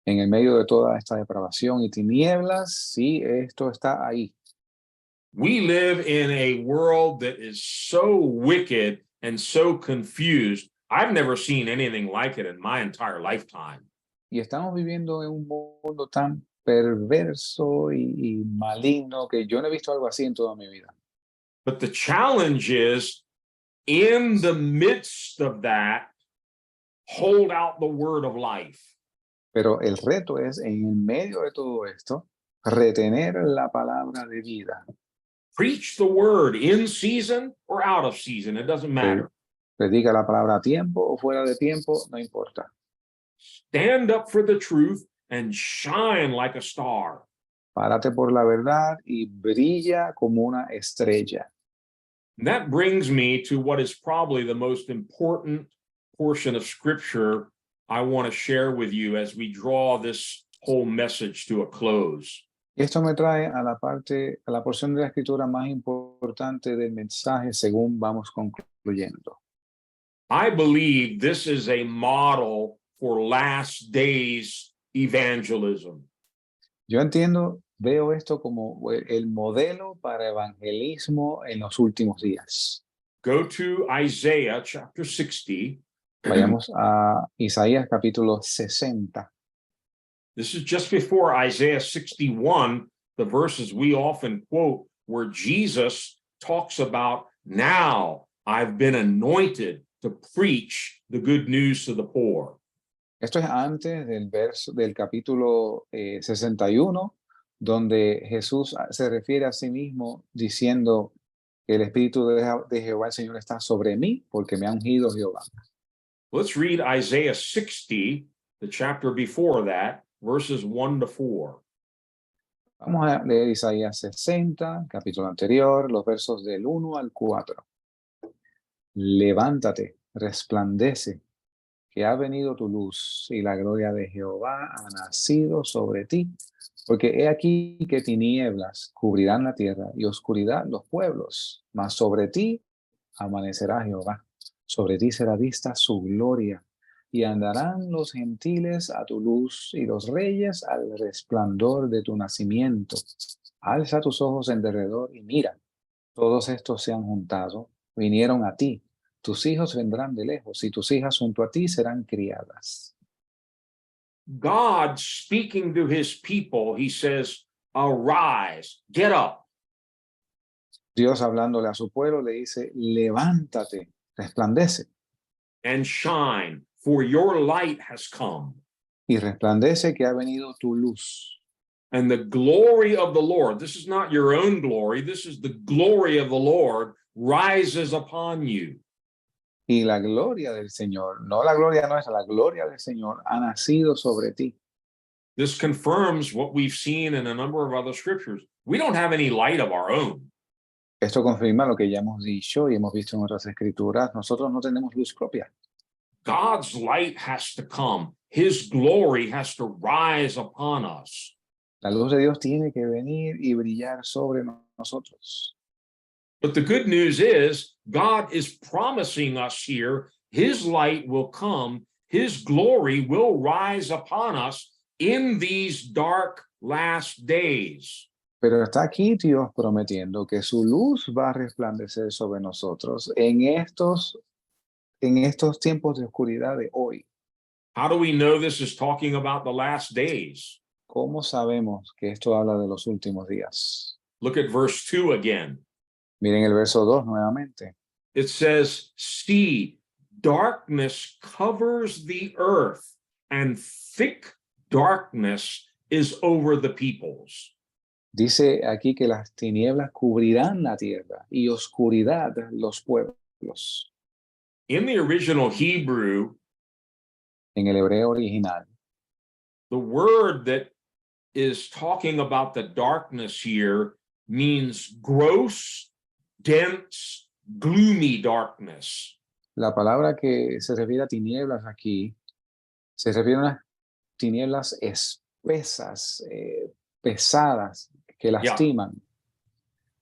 En el medio de toda esta depravación y tinieblas, sí, esto está ahí. We live in a world that is so wicked and so confused. I've never seen anything like it in my entire lifetime. Y estamos viviendo en un mundo tan perverso y maligno que yo no he visto algo así en toda mi vida. But the challenge is, in the midst of that, hold out the word of life. Pero el reto es, en medio de todo esto, retener la palabra de vida. Preach the word in season or out of season, it doesn't matter. Predica la palabra a tiempo o fuera de tiempo, no importa. Stand up for the truth and shine like a star. Párate por la verdad y brilla como una estrella. And that brings me to what is probably the most important portion of scripture I want to share with you as we draw this whole message to a close. Y esto me trae a la porción de la escritura más importante del mensaje según vamos concluyendo. I believe this is a model for last days evangelism. Yo veo esto como el modelo para evangelismo en los últimos días. Go to Isaiah chapter 60. Vayamos a Isaías capítulo 60. This is just before Isaiah 61, the verses we often quote where Jesus talks about, now I've been anointed to preach the good news to the poor. Esto es antes del capítulo 61, donde Jesús se refiere a sí mismo diciendo que el Espíritu de Jehová el Señor está sobre mí porque me ha ungido Jehová. Let's read Isaiah 60, the chapter before that, verses 1 to 4. Vamos a leer Isaías 60, capítulo anterior, los versos del 1 al 4. Levántate, resplandece, que ha venido tu luz y la gloria de Jehová ha nacido sobre ti. Porque he aquí que tinieblas cubrirán la tierra y oscuridad los pueblos, mas sobre ti amanecerá Jehová. Sobre ti será vista su gloria, y andarán los gentiles a tu luz y los reyes al resplandor de tu nacimiento. Alza tus ojos en derredor y mira, todos estos se han juntado, vinieron a ti. Tus hijos vendrán de lejos y tus hijas junto a ti serán criadas. God speaking to his people, he says, arise, get up. Dios hablándole a su pueblo le dice, levántate, resplandece. And shine, for your light has come. Y resplandece que ha venido tu luz. And the glory of the Lord, this is not your own glory, this is the glory of the Lord, rises upon you. Y la gloria del Señor, no la gloria nuestra, la gloria del Señor ha nacido sobre ti. This confirms what we've seen in a number of other scriptures. We don't have any light of our own. Esto confirma lo que ya hemos dicho y hemos visto en otras escrituras. Nosotros no tenemos luz propia. God's light has to come. His glory has to rise upon us. La luz de Dios tiene que venir y brillar sobre nosotros. But the good news is God is promising us here his light will come his glory will rise upon us in these dark last days. Pero está aquí Dios prometiendo que su luz va a resplandecer sobre nosotros en estos tiempos de oscuridad de hoy. How do we know this is talking about the last days? ¿Cómo sabemos que esto habla de los últimos días? Look at verse 2 again. Miren el verso 2 nuevamente. It says, see, darkness covers the earth, and thick darkness is over the peoples. Dice aquí que las tinieblas cubrirán la tierra y oscuridad los pueblos. In the original Hebrew, En el hebreo original, the word that is talking about the darkness here means gross, dense, gloomy darkness. la palabra que se refiere a tinieblas aquí, se refiere a unas tinieblas espesas, pesadas, que lastiman.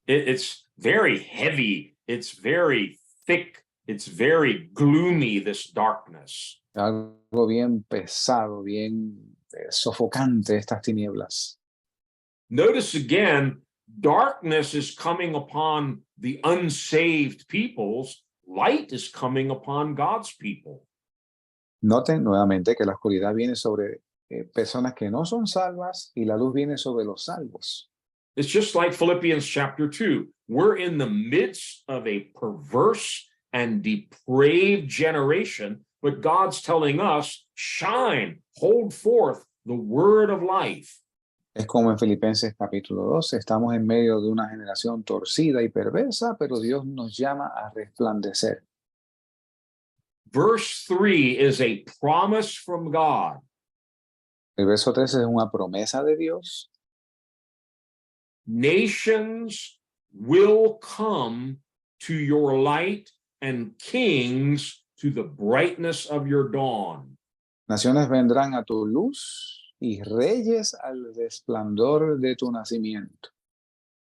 It's very heavy. It's very thick. It's very gloomy, this darkness. Algo bien pesado, bien sofocante estas tinieblas. Notice again, darkness is coming upon the unsaved peoples. Light is coming upon God's people. Noten nuevamente que la oscuridad viene sobre personas que no son salvas y la luz viene sobre los salvos. It's just like Philippians chapter 2. We're in the midst of a perverse and depraved generation, but God's telling us, shine, hold forth the word of life. Es como en Filipenses capítulo 12, estamos en medio de una generación torcida y perversa, pero Dios nos llama a resplandecer. Verse 3 is a promise from God. El verso 13 es una promesa de Dios. Nations will come to your light and kings to the brightness of your dawn. Naciones vendrán a tu luz y reyes al resplandor de tu nacimiento.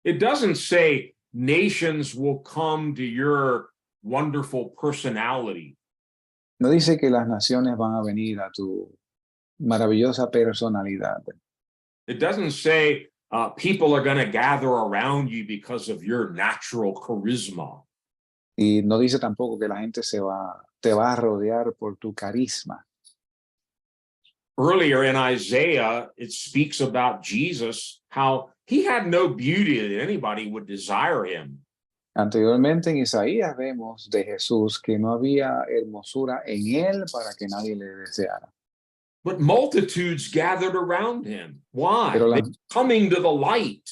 It doesn't say nations will come to your wonderful personality. No dice que las naciones van a venir a tu maravillosa personalidad. It doesn't say people are going to gather around you because of your natural charisma. Y no dice tampoco que la gente te va a rodear por tu carisma. Earlier in Isaiah, it speaks about Jesus, how he had no beauty that anybody would desire him. Anteriormente en Isaías vemos de Jesús que no había hermosura en él para que nadie le deseara. But multitudes gathered around him. Why? Pero They're coming to the light.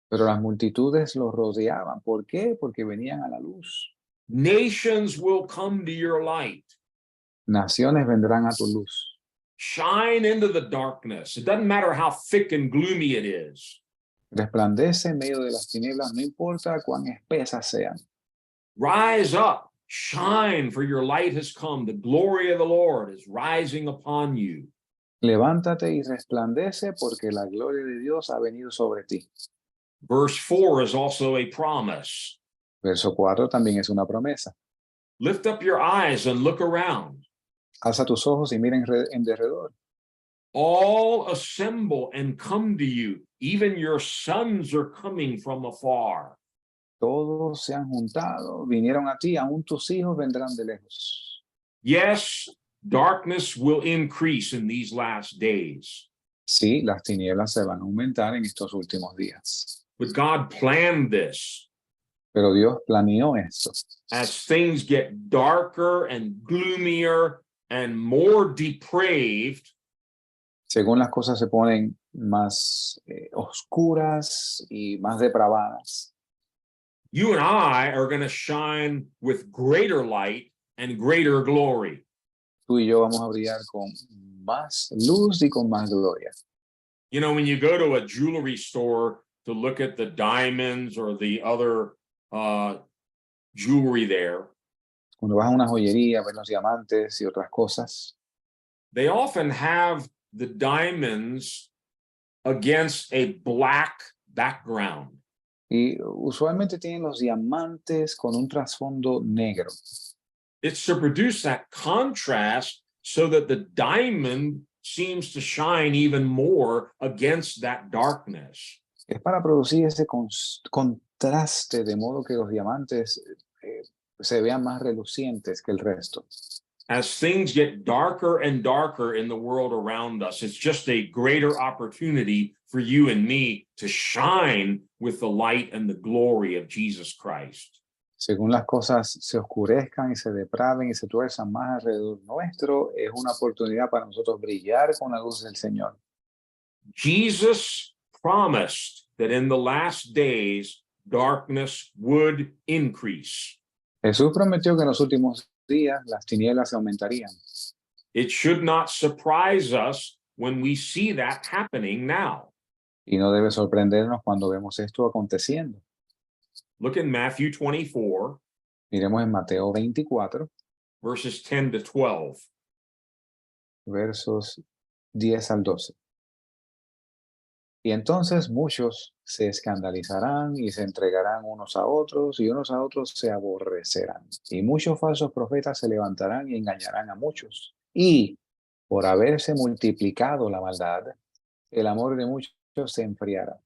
Pero las multitudes lo rodeaban. ¿Por qué? Porque venían a la luz. Nations will come to your light. Naciones vendrán a tu luz. Shine into the darkness. It doesn't matter how thick and gloomy it is. Resplandece en medio de las tinieblas, no importa cuán espesas sean. Rise up, shine, for your light has come. The glory of the Lord is rising upon you. Levántate y resplandece porque la gloria de Dios ha venido sobre ti. Verse 4 is also a promise. Verso 4 también es una promesa. Lift up your eyes and look around. Alza tus ojos y mira en derredor. All assemble and come to you. Even your sons are coming from afar. Todos se han juntado, vinieron a ti, aún tus hijos vendrán de lejos. Yes, darkness will increase in these last days. Sí, las tinieblas se van a aumentar en estos últimos días. But God planned this. Pero Dios planeó esto. As things get darker and gloomier and more depraved, Según las cosas se ponen más oscuras y más depravadas, you and I are going to shine with greater light and greater glory. tú y yo vamos a brillar con más luz y con más gloria. You know, when you go to a jewelry store to look at the diamonds or the other jewelry there, Cuando vas a una joyería, ves los diamantes y otras cosas, they often have the diamonds against a black background. y usualmente tienen los diamantes con un trasfondo negro. It's to produce that contrast so that the diamond seems to shine even more against that darkness. Es para producir ese contraste de modo que los diamantes se vean más relucientes que el resto. As things get darker and darker in the world around us, it's just a greater opportunity for you and me to shine with the light and the glory of Jesus Christ. Según las cosas se oscurezcan y se depraven y se tuerzan más alrededor nuestro, es una oportunidad para nosotros brillar con la luz del Señor. Jesus promised that in the last days, darkness would increase. Jesús prometió que en los últimos días las tinieblas aumentarían. It should not surprise us when we see that happening now. Y no debe sorprendernos cuando vemos esto aconteciendo. Look in Matthew 24, Miremos en Mateo 24, verses 10 to 12. versos 10 al 12. Y entonces muchos se escandalizarán y se entregarán unos a otros y unos a otros se aborrecerán. Y muchos falsos profetas se levantarán y engañarán a muchos. Y por haberse multiplicado la maldad, el amor de muchos se enfriará.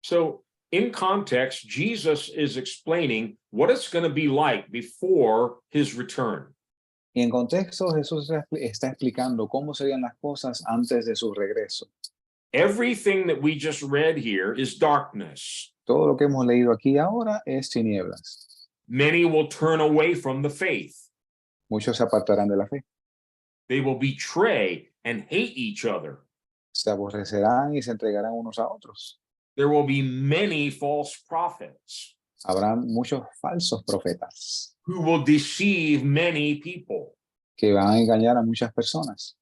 So, in context, Jesus is explaining what it's going to be like before his return. Y en contexto, Jesús está explicando cómo serían las cosas antes de su regreso. Everything that we just read here is darkness. Todo lo que hemos leído aquí ahora es tinieblas. Many will turn away from the faith. Muchos se apartarán de la fe. They will betray and hate each other. Se aborrecerán y se entregarán unos a otros. There will be many false prophets Habrán muchos falsos profetas who will deceive many people. que van a engañar a muchas personas.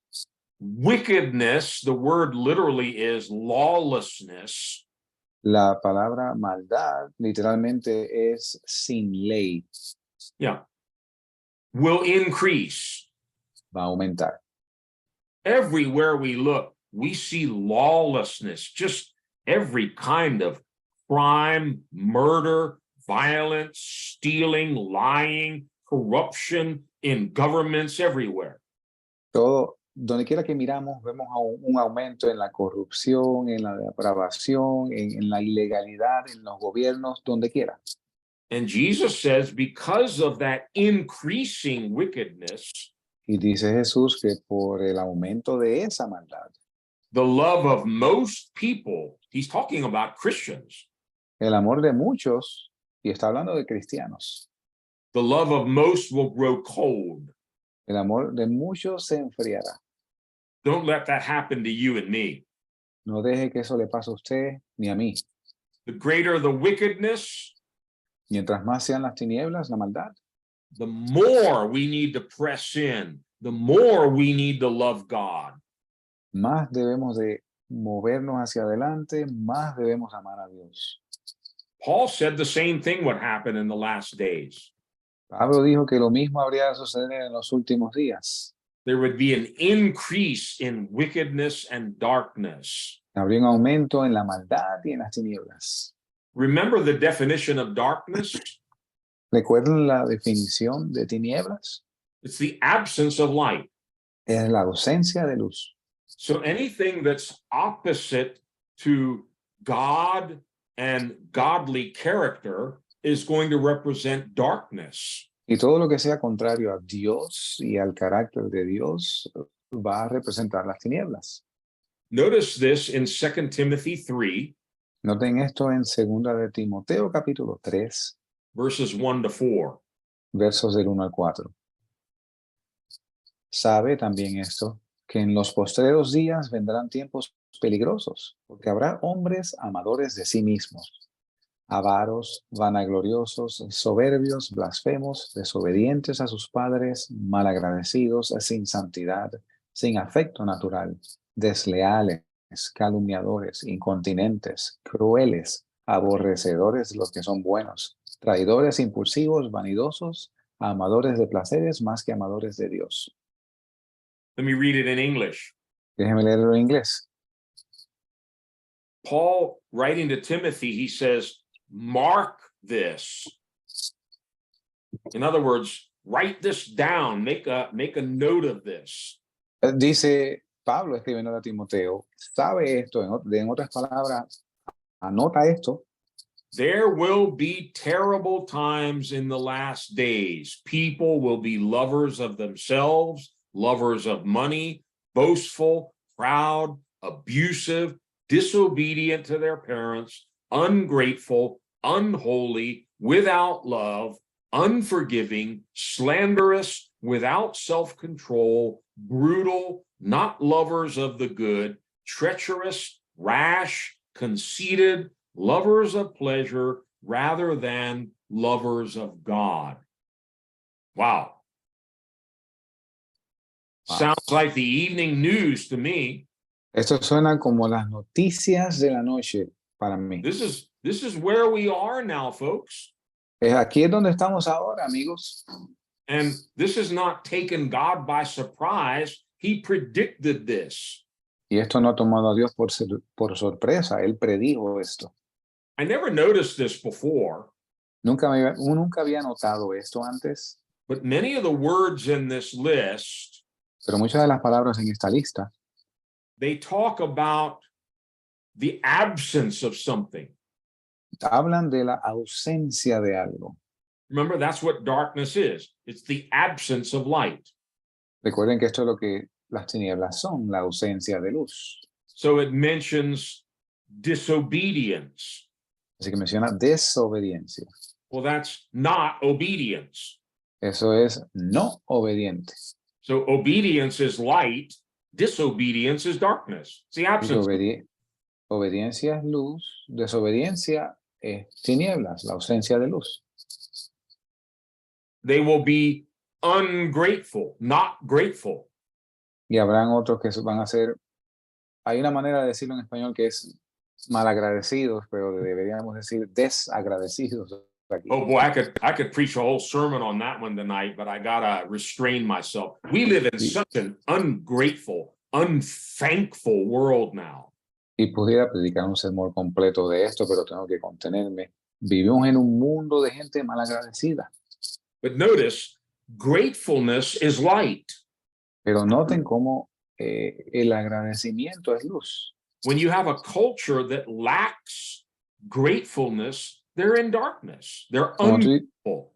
Wickedness, the word literally is lawlessness. La palabra maldad literalmente es sin ley. Yeah. Will increase. Va a aumentar. Everywhere we look, we see lawlessness, just every kind of crime, murder, violence, stealing, lying, corruption in governments everywhere. Todo, donde quiera que miramos, vemos un aumento en la corrupción, en la depravación, en la ilegalidad, en los gobiernos, donde quiera. And Jesus says, because of that increasing wickedness, Y dice Jesús que por el aumento de esa maldad, the love of most people, he's talking about Christians, el amor de muchos, y está hablando de cristianos, the love of most will grow cold. el amor de muchos se enfriará. Don't let that happen to you and me. No deje que eso le pase a usted ni a mí. The greater the wickedness, Mientras más sean las tinieblas, la maldad, the more we need to press in, the more we need to love God. más debemos de movernos hacia adelante, más debemos amar a Dios. Paul said the same thing would happen in the last days. Pablo dijo que lo mismo habría de suceder en los últimos días. There would be an increase in wickedness and darkness. Habría un aumento en la maldad y en las tinieblas. Remember the definition of darkness? ¿Recuerdan la definición de tinieblas? It's the absence of light. Es la ausencia de luz. So anything that's opposite to God and godly character is going to represent darkness. Y todo lo que sea contrario a Dios y al carácter de Dios va a representar las tinieblas. Notice this in 2 Timothy 3, Noten esto en 2 de Timoteo capítulo 3, verses 1 to 4. versos del 1 al 4. Sabe también esto, que en los postreros días vendrán tiempos peligrosos, porque habrá hombres amadores de sí mismos, avaros, vanagloriosos, soberbios, blasfemos, desobedientes a sus padres, malagradecidos, sin santidad, sin afecto natural, desleales, calumniadores, incontinentes, crueles, aborrecedores de los que son buenos, traidores, impulsivos, vanidosos, amadores de placeres más que amadores de Dios. Let me read it in English. Déjeme leerlo en inglés. Paul, writing to Timothy, he says, mark this. In other words, write this down, make a note of this. Dice Pablo escribiendo a Timoteo, sabe esto, en otras palabras, anota esto. There will be terrible times in the last days. People will be lovers of themselves, lovers of money, boastful, proud, abusive, disobedient to their parents, ungrateful, unholy, without love, unforgiving, slanderous, without self-control, brutal, not lovers of the good, treacherous, rash, conceited, lovers of pleasure rather than lovers of God. Wow. Sounds like the evening news to me. Esto suena como las noticias de la noche para mí. This is where we are now, folks. Aquí es donde estamos ahora, amigos. And this is not taken God by surprise. He predicted this. Y esto no ha tomado a Dios por sorpresa. Él predijo esto. I never noticed this before. Nunca había notado esto antes. But many of the words in this list, pero muchas de las palabras en esta lista, they talk about the absence of something. Hablan de la ausencia de algo. Remember, that's what darkness is. It's the absence of light. Recuerden que esto es lo que las tinieblas son, la ausencia de luz. So it mentions disobedience. Así que menciona desobediencia. Well, that's not obedience. Eso es no obediente. So obedience is light, disobedience is darkness. It's the absence. Obediencia es luz, desobediencia es tinieblas, la ausencia de luz. They will be ungrateful, not grateful. Y habrán otros que van a ser, hay una manera de decirlo en español que es malagradecidos, pero deberíamos decir desagradecidos. Aquí. Oh boy, I could preach a whole sermon on that one tonight, but I gotta restrain myself. We live in such an ungrateful, unthankful world now. Y pudiera predicar un sermón completo de esto, pero tengo que contenerme. Vivimos en un mundo de gente malagradecida. But notice, gratefulness is light. Pero noten cómo el agradecimiento es luz. When you have a culture that lacks gratefulness, they're in darkness. They're ungrateful.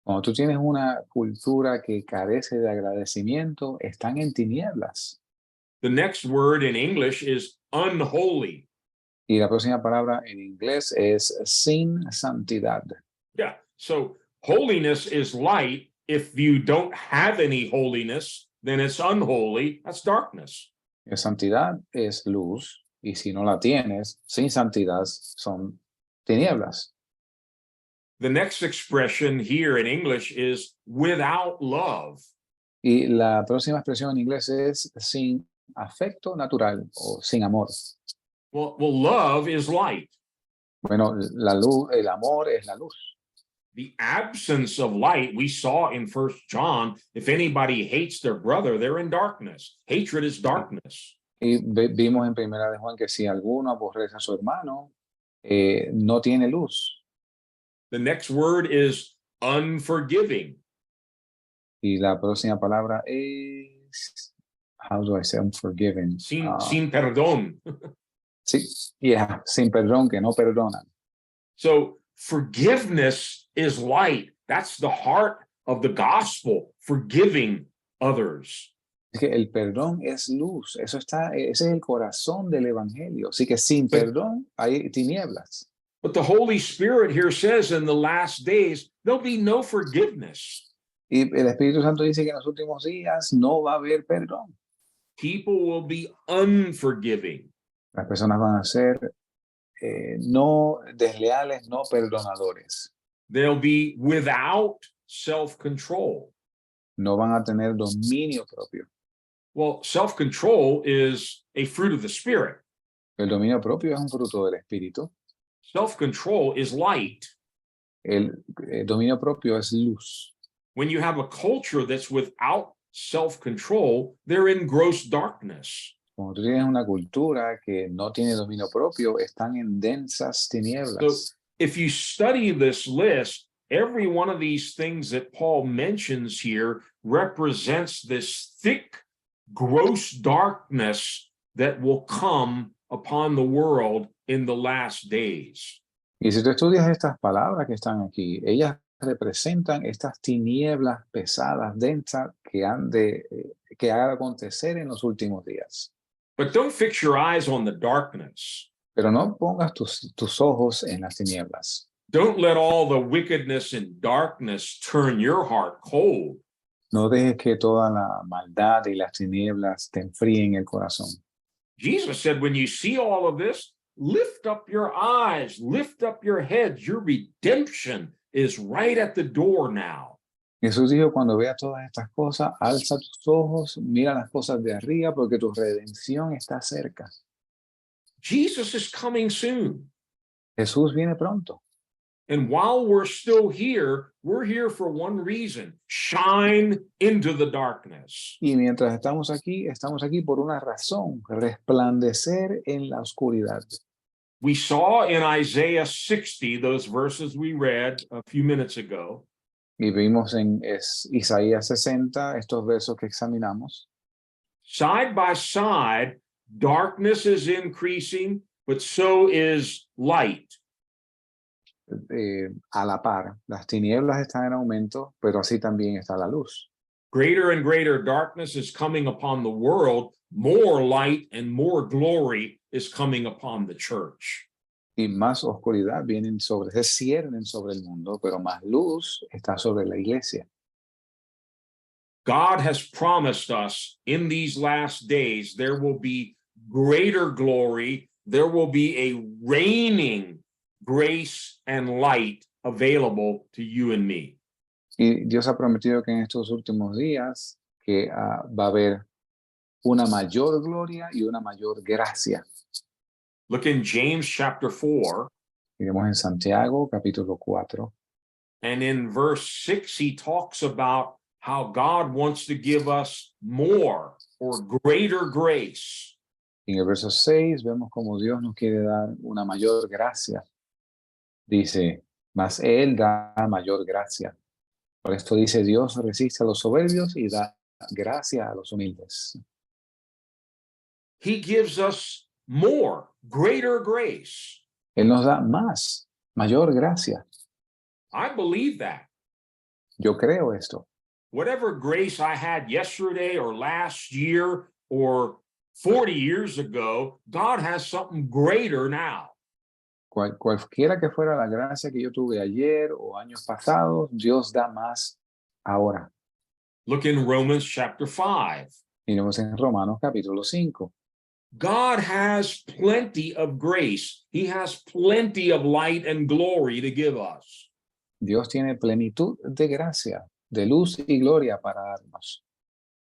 Cuando tú tienes una cultura que carece de agradecimiento, están en tinieblas. The next word in English is unholy. Y la próxima palabra en inglés es sin santidad. Yeah, so holiness is light. If you don't have any holiness, then it's unholy. That's darkness. La santidad es luz, y si no la tienes, sin santidad son tinieblas. The next expression here in English is without love. Y la próxima expresión en inglés es sin afecto natural o sin amor. Well, love is light. Bueno, la luz, el amor es la luz. The absence of light, we saw in 1 John, if anybody hates their brother, they're in darkness. Hatred is darkness. Y vimos en Primera de Juan que si alguno aborrece a su hermano, no tiene luz. The next word is unforgiving. Y la próxima palabra es, how do I say unforgiving? Sin perdón. Sí, yeah, sin perdón, que no perdonan. So forgiveness is light. That's the heart of the gospel, forgiving others. Es que el perdón es luz, ese es el corazón del evangelio. Así que sin perdón hay tinieblas. But the Holy Spirit here says in the last days, there'll be no forgiveness. Y el Espíritu Santo dice que en los últimos días no va a haber perdón. People will be unforgiving. Las personas van a ser no desleales, no perdonadores. They'll be without self-control. No van a tener dominio propio. Well, self-control is a fruit of the Spirit. El dominio propio es un fruto del Espíritu. Self-control is light. El dominio propio es luz. When you have a culture that's without self-control, they're in gross darkness. Cuando tú tienes una cultura que no tiene dominio propio, están en densas tinieblas. So if you study this list, every one of these things that Paul mentions here represents this thick, gross darkness that will come upon the world in the last days. Y si tú estudias estas palabras que están aquí, ellas representan estas tinieblas pesadas, densas, que han de acontecer en los últimos días. But don't fix your eyes on the darkness. Pero no pongas tus ojos en las tinieblas. Don't let all the wickedness and darkness turn your heart cold. No dejes que toda la maldad y las tinieblas te enfríen el corazón. Jesus said, when you see all of this, lift up your eyes, lift up your heads. Your redemption is right at the door now. Jesús dijo, cuando veas todas estas cosas, alza tus ojos, mira las cosas de arriba, porque tu redención está cerca. Jesus is coming soon. Jesús viene pronto. And while we're still here, we're here for one reason: shine into the darkness. Y mientras estamos aquí por una razón: resplandecer en la oscuridad. We saw in Isaiah 60, those verses we read a few minutes ago. Y vimos en Isaías 60, estos versos que examinamos. Side by side, darkness is increasing, but so is light. A la par, las tinieblas están en aumento, pero así también está la luz. Greater and greater darkness is coming upon the world. More light and more glory is coming upon the church. Y más oscuridad se ciernen sobre el mundo, pero más luz está sobre la iglesia. God has promised us in these last days there will be greater glory. There will be a reigning grace and light available to you and me. Y Dios ha prometido que en estos últimos días que va a haber una mayor gloria y una mayor gracia. Look in James chapter 4. Miremos en Santiago capítulo 4. And in verse 6, he talks about how God wants to give us more or greater grace. En el verso 6 vemos como Dios nos quiere dar una mayor gracia. Dice, mas Él da mayor gracia. Por esto dice, Dios resiste a los soberbios y da gracia a los humildes. He gives us more, greater grace. Él nos da más, mayor gracia. I believe that. Yo creo esto. Whatever grace I had yesterday or last year or 40 years ago, God has something greater now. Cualquiera que fuera la gracia que yo tuve ayer o años pasados, Dios da más ahora. Look in Romans chapter 5. Miremos en Romanos capítulo 5. God has plenty of grace. He has plenty of light and glory to give us. Dios tiene plenitud de gracia, de luz y gloria para darnos.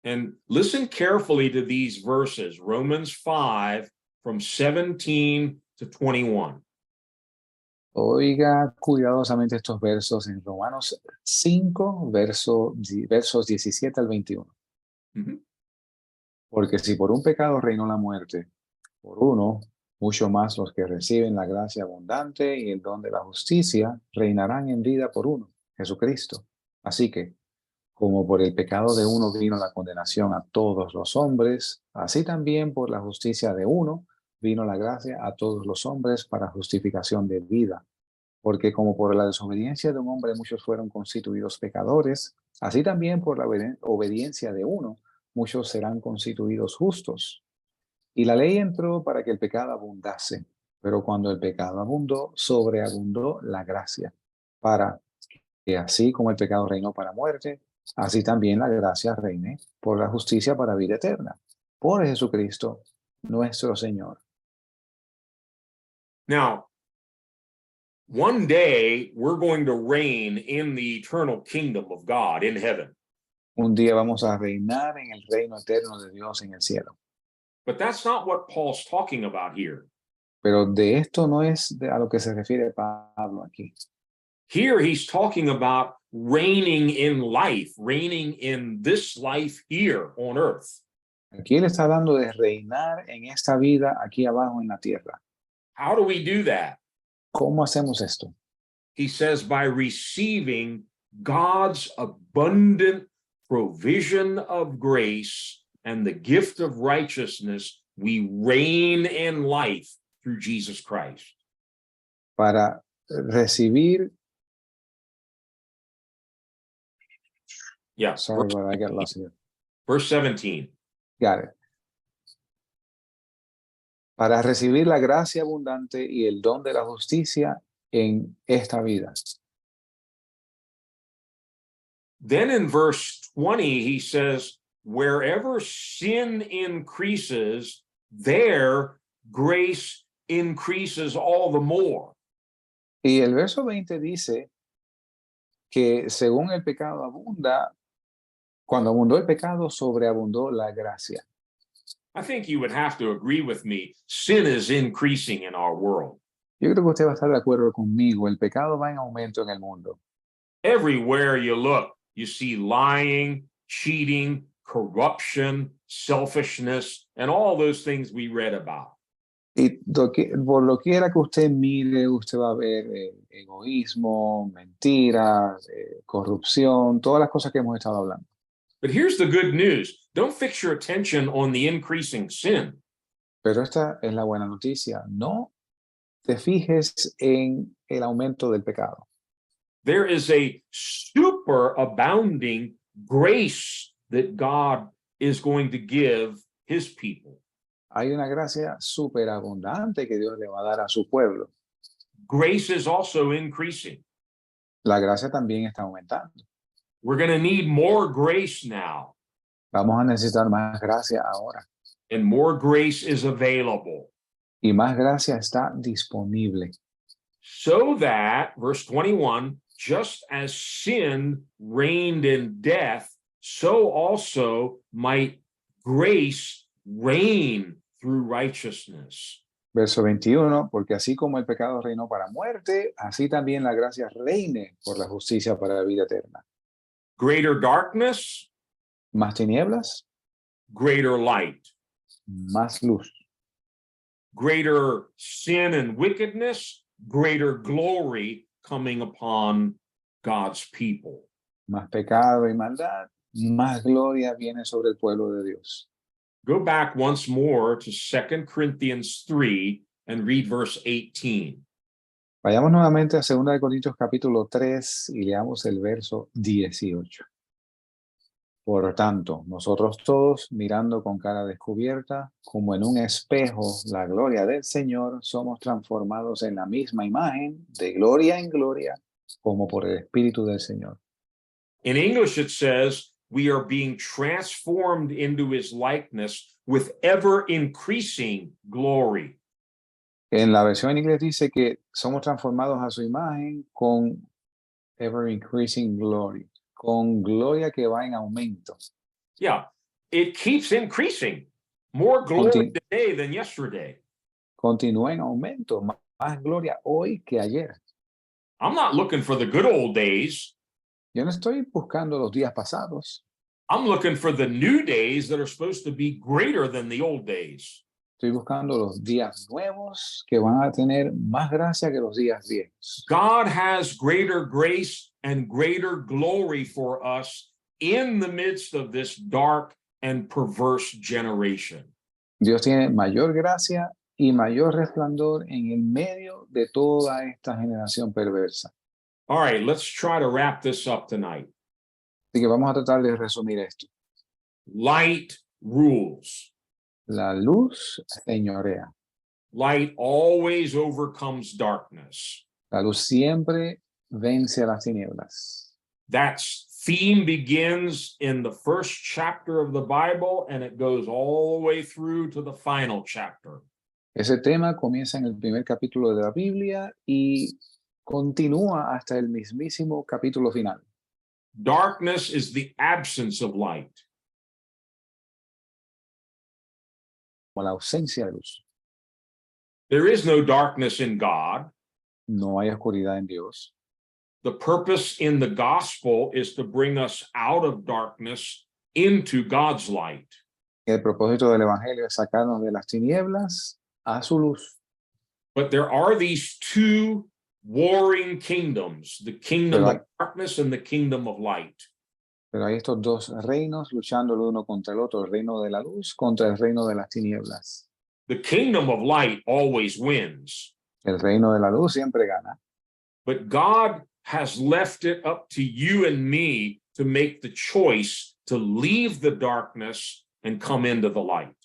And listen carefully to these verses, Romans 5 from 17 to 21. Oiga cuidadosamente estos versos en Romanos 5, versos 17 al 21. Mm-hmm. Porque si por un pecado reinó la muerte, por uno, mucho más los que reciben la gracia abundante y el don de la justicia reinarán en vida por uno, Jesucristo. Así que, como por el pecado de uno vino la condenación a todos los hombres, así también por la justicia de uno vino la gracia a todos los hombres para justificación de vida. Porque como por la desobediencia de un hombre muchos fueron constituidos pecadores, así también por la obediencia de uno muchos serán constituidos justos. Y la ley entró para que el pecado abundase, pero cuando el pecado abundó, sobreabundó la gracia, para que así como el pecado reinó para muerte, así también la gracia reine por la justicia para vida eterna, por Jesucristo nuestro Señor. Now, one day we're going to reign in the eternal kingdom of God in heaven. Un día vamos a reinar en el reino eterno de Dios en el cielo. But that's not what Paul's talking about here. Pero de esto no es a lo que se refiere Pablo aquí. Here he's talking about reigning in life, reigning in this life here on earth. Aquí él está hablando de reinar en esta vida aquí abajo en la tierra. How do we do that? ¿Cómo hacemos esto? He says, by receiving God's abundant provision of grace and the gift of righteousness, we reign in life through Jesus Christ. Para recibir. Yeah. Sorry, but I got lost here. Verse 17. Got it. Para recibir la gracia abundante y el don de la justicia en esta vida. Then in verse 20, he says, wherever sin increases, there grace increases all the more. Y el verso 20 dice que según el pecado abunda, cuando abundó el pecado, sobreabundó la gracia. I think you would have to agree with me. Sin is increasing in our world. Yo creo que usted va a estar de acuerdo conmigo. El pecado va en aumento en el mundo. Everywhere you look, you see lying, cheating, corruption, selfishness, and all those things we read about. Y por lo quiera que usted mire, usted va a ver egoísmo, mentiras, corrupción, todas las cosas que hemos estado hablando. But here's the good news. Don't fix your attention on the increasing sin. Pero esta es la buena noticia. No te fijes en el aumento del pecado. There is a superabounding grace that God is going to give his people. Hay una gracia superabundante que Dios le va a dar a su pueblo. Grace is also increasing. La gracia también está aumentando. We're going to need more grace now. Vamos a necesitar más gracia ahora. And more grace is available. Y más gracia está disponible. So that, verse 21, just as sin reigned in death, so also might grace reign through righteousness. Verso 21, porque así como el pecado reinó para muerte, así también la gracia reine por la justicia para la vida eterna. Greater darkness, Más tinieblas, greater light. más luz. Greater sin and wickedness, greater glory coming upon God's people. Más pecado y maldad, más gloria viene sobre el pueblo de Dios. Go back once more to 2 Corinthians 3 and read verse 18. Vayamos nuevamente a 2 de Corintios capítulo 3 y leamos el verso 18. Por tanto, nosotros todos, mirando con cara descubierta, como en un espejo, la gloria del Señor, somos transformados en la misma imagen, de gloria en gloria, como por el Espíritu del Señor. In English, it says, we are being transformed into his likeness with ever increasing glory. En la versión en inglés dice que somos transformados a su imagen con ever increasing glory, con gloria que va en aumento. Yeah, it keeps increasing. More glory today than yesterday. Continúa en aumento, más gloria hoy que ayer. I'm not looking for the good old days. Yo no estoy buscando los días pasados. I'm looking for the new days that are supposed to be greater than the old days. Estoy buscando los días nuevos que van a tener más gracia que los días viejos. God has greater grace and greater glory for us in the midst of this dark and perverse generation. Dios tiene mayor gracia y mayor resplandor en el medio de toda esta generación perversa. All right, let's try to wrap this up tonight. Así que vamos a tratar de resumir esto. Light rules. La luz señorea. Light always overcomes darkness. La luz siempre vence a las tinieblas. That theme begins in the first chapter of the Bible and it goes all the way through to the final chapter. Ese tema comienza en el primer capítulo de la Biblia y continúa hasta el mismísimo capítulo final. Darkness is the absence of light. Como la ausencia de luz. There is no darkness in God. No hay oscuridad en Dios. The purpose in the gospel is to bring us out of darkness into God's light. El propósito del evangelio es sacarnos de las tinieblas a su luz. But there are these two warring kingdoms, the kingdom Pero of darkness and the kingdom of light. Pero hay estos dos reinos luchando el uno contra el otro, el reino de la luz contra el reino de las tinieblas. The kingdom of light always wins, El reino de la luz siempre gana, but God has left it up to you and me to make the choice to leave the darkness and come into the light.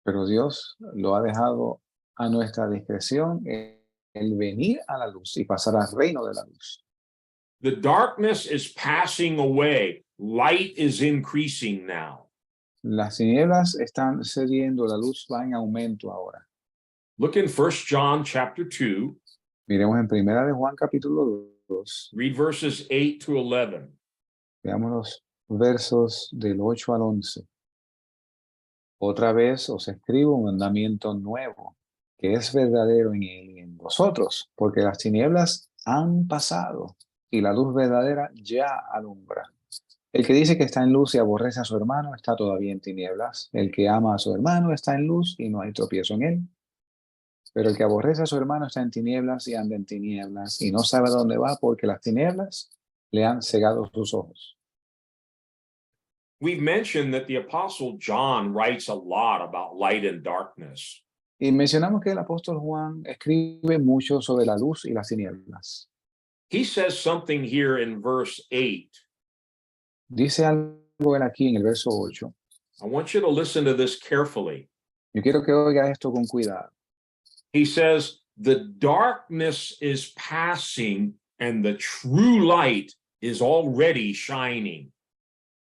pero Dios lo ha dejado a nuestra discreción el venir a la luz y pasar al reino de la luz. The darkness is passing away. Light is increasing now. Las tinieblas están cediendo, la luz va en aumento ahora. Look in 1 John chapter 2, Miremos en Primera de Juan capítulo 2, read verses 8 to 11. veamos los versos del 8 al 11. Otra vez os escribo un mandamiento nuevo, que es verdadero en él y en vosotros, porque las tinieblas han pasado y la luz verdadera ya alumbra. El que dice que está en luz y aborrece a su hermano está todavía en tinieblas. El que ama a su hermano está en luz y no hay tropiezo en él. Pero el que aborrece a su hermano está en tinieblas y anda en tinieblas y no sabe dónde va porque las tinieblas le han cegado sus ojos. We've mentioned that the Apostle John writes a lot about light and darkness. Y mencionamos que el apóstol Juan escribe mucho sobre la luz y las tinieblas. He says something here in verse 8. Dice algo él aquí en el verso 8. I want you to listen to this carefully. Yo quiero que oiga esto con cuidado. He says, the darkness is passing and the true light is already shining.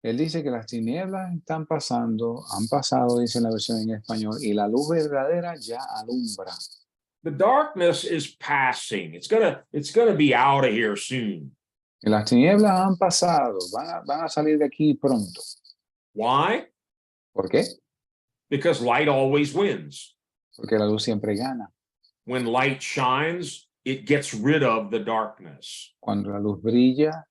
Él dice que las tinieblas están pasando, han pasado, dice en la versión en español, y la luz verdadera ya alumbra. The darkness is passing. It's gonna be out of here soon. Y las tinieblas han pasado, van a salir de aquí pronto. Why? ¿Por qué? Because light always wins. Porque la luz siempre gana. When light shines, it gets rid of the darkness. Cuando la luz brilla,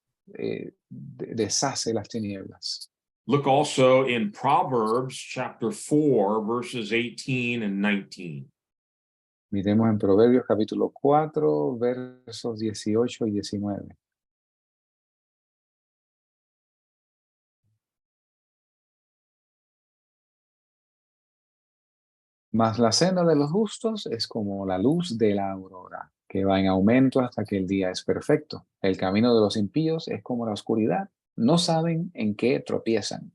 deshace las tinieblas. Look also in Proverbs chapter 4, verses 18 and 19. Miremos en Proverbios capítulo 4, versos 18 y 19. Mas la senda de los justos es como la luz de la aurora, que va en aumento hasta que el día es perfecto. El camino de los impíos es como la oscuridad. No saben en qué tropiezan.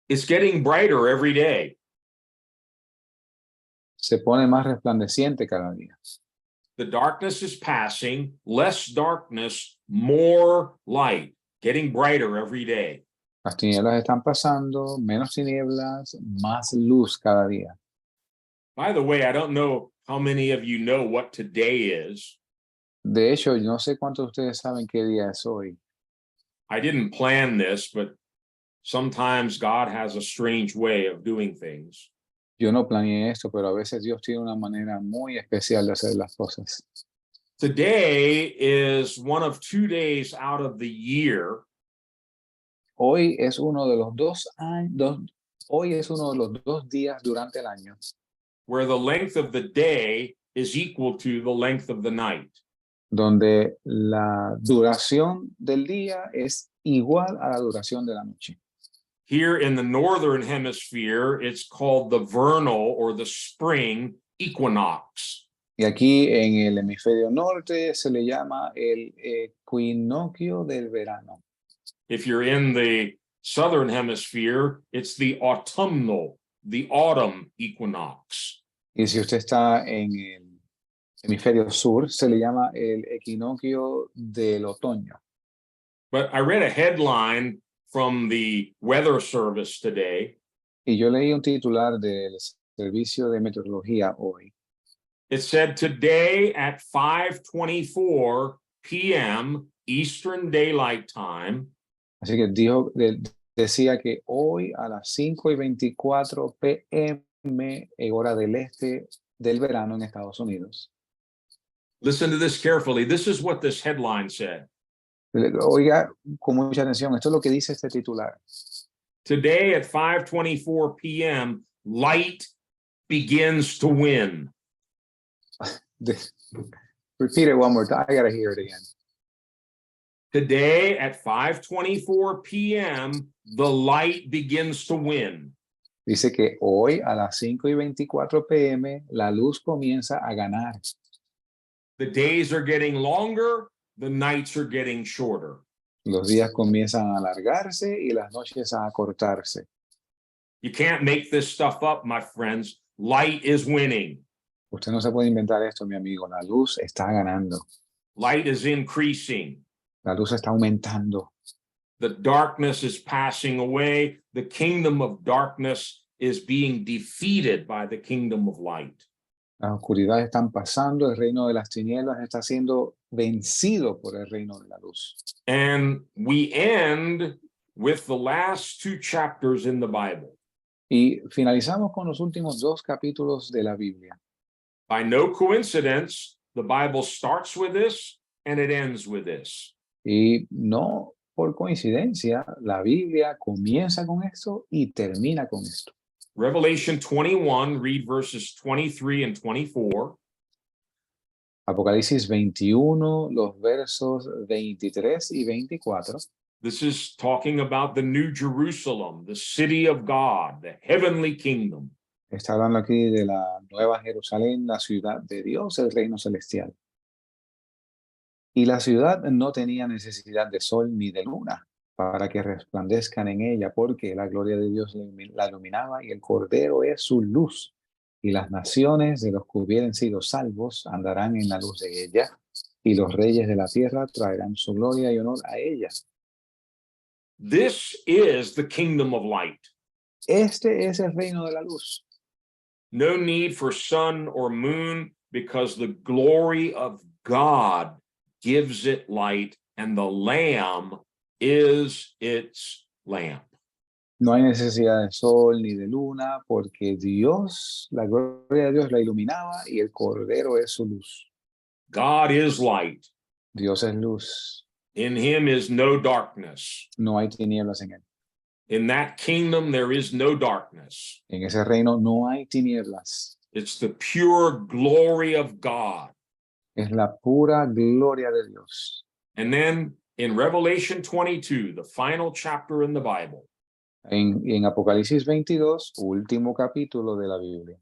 It's getting brighter every day. Se pone más resplandeciente cada día. The darkness is passing, less darkness, more light, getting brighter every day. Las tinieblas están pasando, menos tinieblas, más luz cada día. By the way, I don't know how many of you know what today is. De hecho, no sé cuántos de ustedes saben qué día es hoy. I didn't plan this, but sometimes God has a strange way of doing things. Yo no planeé esto, pero a veces Dios tiene una manera muy especial de hacer las cosas. Today is one of 2 days out of the year Hoy es uno de los hoy es uno de los 2 días durante el año where the length of the day is equal to the length of the night. donde la duración del día es igual a la duración de la noche. Here in the northern hemisphere, it's called the vernal or the spring equinox. Y aquí en el hemisferio norte se le llama el equinoccio del verano. If you're in the southern hemisphere, it's the autumnal, the autumn equinox. Y si usted está en el hemisferio sur, se le llama el equinoccio del otoño. But I read a headline from the Weather Service today. Y yo leí un titular del Servicio de Meteorología hoy. It said today at 5:24 p.m. Eastern Daylight Time, Así que decía que hoy a las 5:24 p.m. hora del este del verano en Estados Unidos. listen to this carefully. This is what this headline said. Oiga con mucha atención, esto es lo que dice este titular. Today at 5:24 p.m., light begins to win. Repeat it one more time. I gotta hear it again. Today at 5:24 p.m., the light begins to win. Dice que hoy a las 5:24 p.m. la luz comienza a ganar. The days are getting longer, the nights are getting shorter. Los días comienzan a alargarse y las noches a acortarse. You can't make this stuff up, my friends. Light is winning. Usted no se puede inventar esto, mi amigo. La luz está ganando. Light is increasing. La luz está aumentando. The darkness is passing away. The kingdom of darkness is being defeated by the kingdom of light. Las oscuridades están pasando. El reino de las tinieblas está siendo vencido por el reino de la luz. And we end with the last two chapters in the Bible. Y finalizamos con los últimos 2 capítulos de la Biblia. By no coincidence, the Bible starts with this and it ends with this. Y no por coincidencia, la Biblia comienza con esto y termina con esto. Revelation 21, read verses 23 and 24. Apocalipsis 21, los versos 23 y 24. This is talking about the New Jerusalem, the city of God, the heavenly kingdom. Está hablando aquí de la Nueva Jerusalén, la ciudad de Dios, el reino celestial. Y la ciudad no tenía necesidad de sol ni de luna para que resplandezcan en ella, porque la gloria de Dios la iluminaba y el Cordero es su luz. Y las naciones de los que hubieren sido salvos andarán en la luz de ella, y los reyes de la tierra traerán su gloria y honor a ella. This is the kingdom of light. Este es el reino de la luz. No need for sun or moon because the glory of God gives it light and the Lamb is its lamp. No hay necesidad de sol ni de luna porque Dios, la gloria de Dios la iluminaba y el Cordero es su luz. God is light. Dios es luz. In him is no darkness. No hay tinieblas en él. In that kingdom, there is no darkness. En ese reino no hay tinieblas. It's the pure glory of God. Es la pura gloria de Dios. And then in Revelation 22, the final chapter in the Bible, En Apocalipsis 22, último capítulo de la Biblia.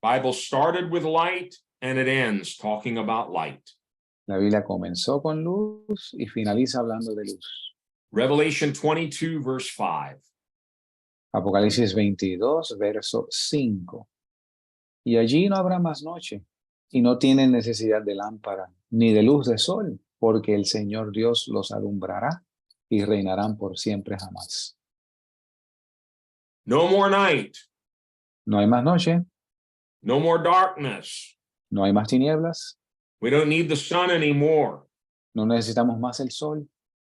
Bible started with light and it ends talking about light. La Biblia comenzó con luz y finaliza hablando de luz. Revelation 22, verse 5. Apocalipsis 22, verso 5. Y allí no habrá más noche, y no tienen necesidad de lámpara, ni de luz de sol, porque el Señor Dios los alumbrará y reinarán por siempre jamás. No more night. No hay más noche, No more darkness. no hay más tinieblas, We don't need the sun anymore. no necesitamos más el sol.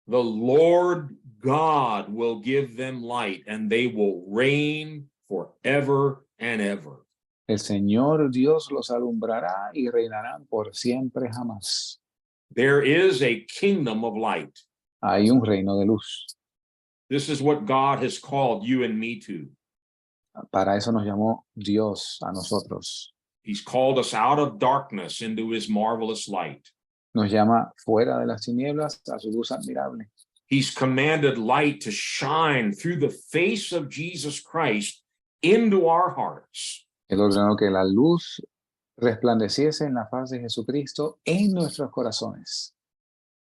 The Lord God will give them light and they will reign forever and ever. El Señor Dios los alumbrará y reinarán por siempre jamás. There is a kingdom of light. Hay un reino de luz. This is what God has called you and me to. Para eso nos llamó Dios a nosotros. He's called us out of darkness into his marvelous light. Nos llama fuera de las tinieblas a su luz admirable. He's commanded light to shine through the face of Jesus Christ into our hearts. Él ordenó que la luz resplandeciese en la faz de Jesucristo en nuestros corazones.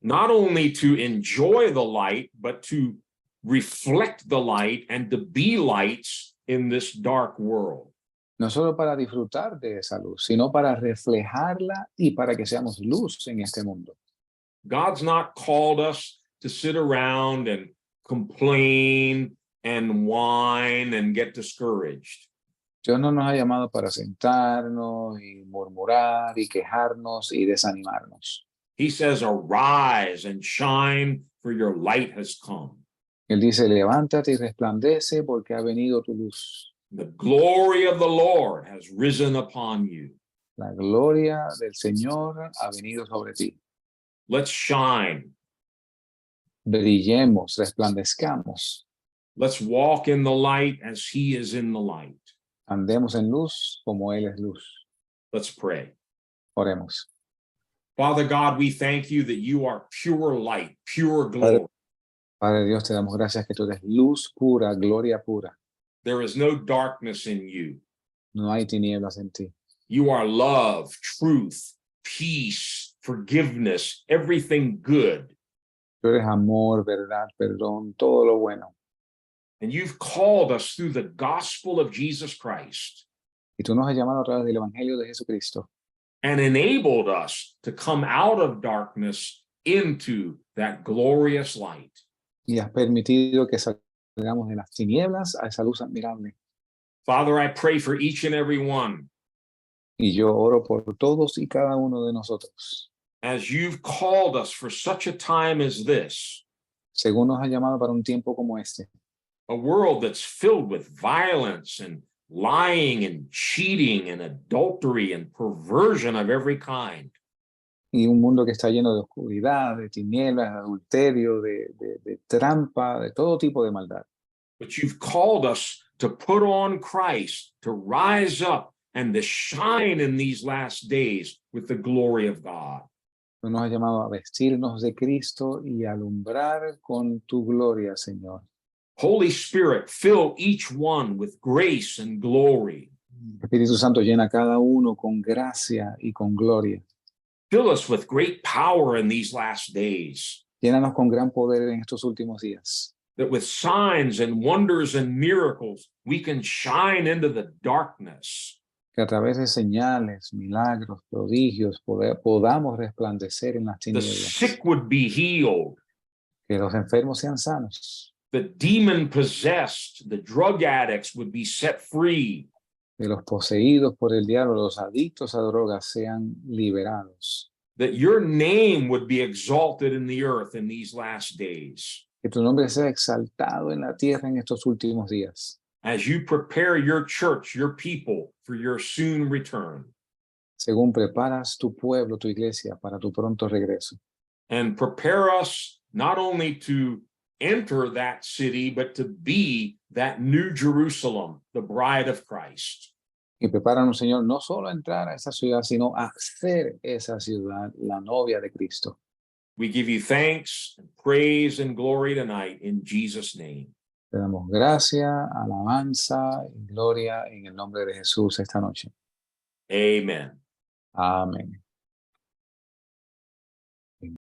Not only to enjoy the light, but to reflect the light and to be lights in this dark world. No solo para disfrutar de esa luz, sino para reflejarla y para que seamos luz en este mundo. God's not called us to sit around and complain and whine and get discouraged. Dios no nos ha llamado para sentarnos y murmurar y quejarnos y desanimarnos. He says, arise and shine, for your light has come. Él dice, levántate y resplandece porque ha venido tu luz. The glory of the Lord has risen upon you. La gloria del Señor ha venido sobre ti. Let's shine. Brillemos, resplandezcamos. Let's walk in the light as he is in the light. Andemos en luz como Él es luz. Let's pray. Oremos. Father God, we thank you that you are pure light, pure glory. Padre Dios, te damos gracias que tú eres luz pura, gloria pura. There is no darkness in you. No hay tinieblas en ti. You are love, truth, peace, forgiveness, everything good. Tú eres amor, verdad, perdón, todo lo bueno. And you've called us through the gospel of Jesus Christ Y tú nos has llamado a través del Evangelio de Jesucristo and enabled us to come out of darkness into that glorious light. y has permitido que salgamos de las tinieblas a esa luz admirable. Father, I pray for each and every one Y yo oro por todos y cada uno de nosotros. as you've called us for such a time as this, Según nos has llamado para un tiempo como este, a world that's filled with violence and lying and cheating and adultery and perversion of every kind. y un mundo que está lleno de oscuridad, de tinieblas, de adulterio, de trampa, de todo tipo de maldad. But you've called us to put on Christ, to rise up and to shine in these last days with the glory of God. Tú nos has llamado a vestirnos de Cristo y alumbrar con tu gloria, Señor. Holy Spirit, fill each one with grace and glory. Espíritu Santo, llena a cada uno con gracia y con gloria. Fill us with great power in these last days, Llénanos con gran poder en estos últimos días. that with signs and wonders and miracles, we can shine into the darkness. Que a través de señales, milagros, prodigios, podamos resplandecer en las The tinieblas. sick would be healed. Que los enfermos sean sanos. The demon possessed, the drug addicts would be set free. Que los poseídos por el diablo, los adictos a drogas sean liberados. That your name would be exalted in the earth in these last days. Que tu nombre sea exaltado en la tierra en estos últimos días. As you prepare your church, your people, for your soon return. Según preparas tu pueblo, tu iglesia, para tu pronto regreso. And prepare us not only to enter that city, but to be that new Jerusalem, the bride of Christ. Y prepáranos, Señor, no solo a entrar a esa ciudad, sino a ser esa ciudad, la novia de Cristo. We give you thanks, and praise, and glory tonight in Jesus' name. Te damos gracia, alabanza y gloria en el nombre de Jesús esta noche. Amen. Amén.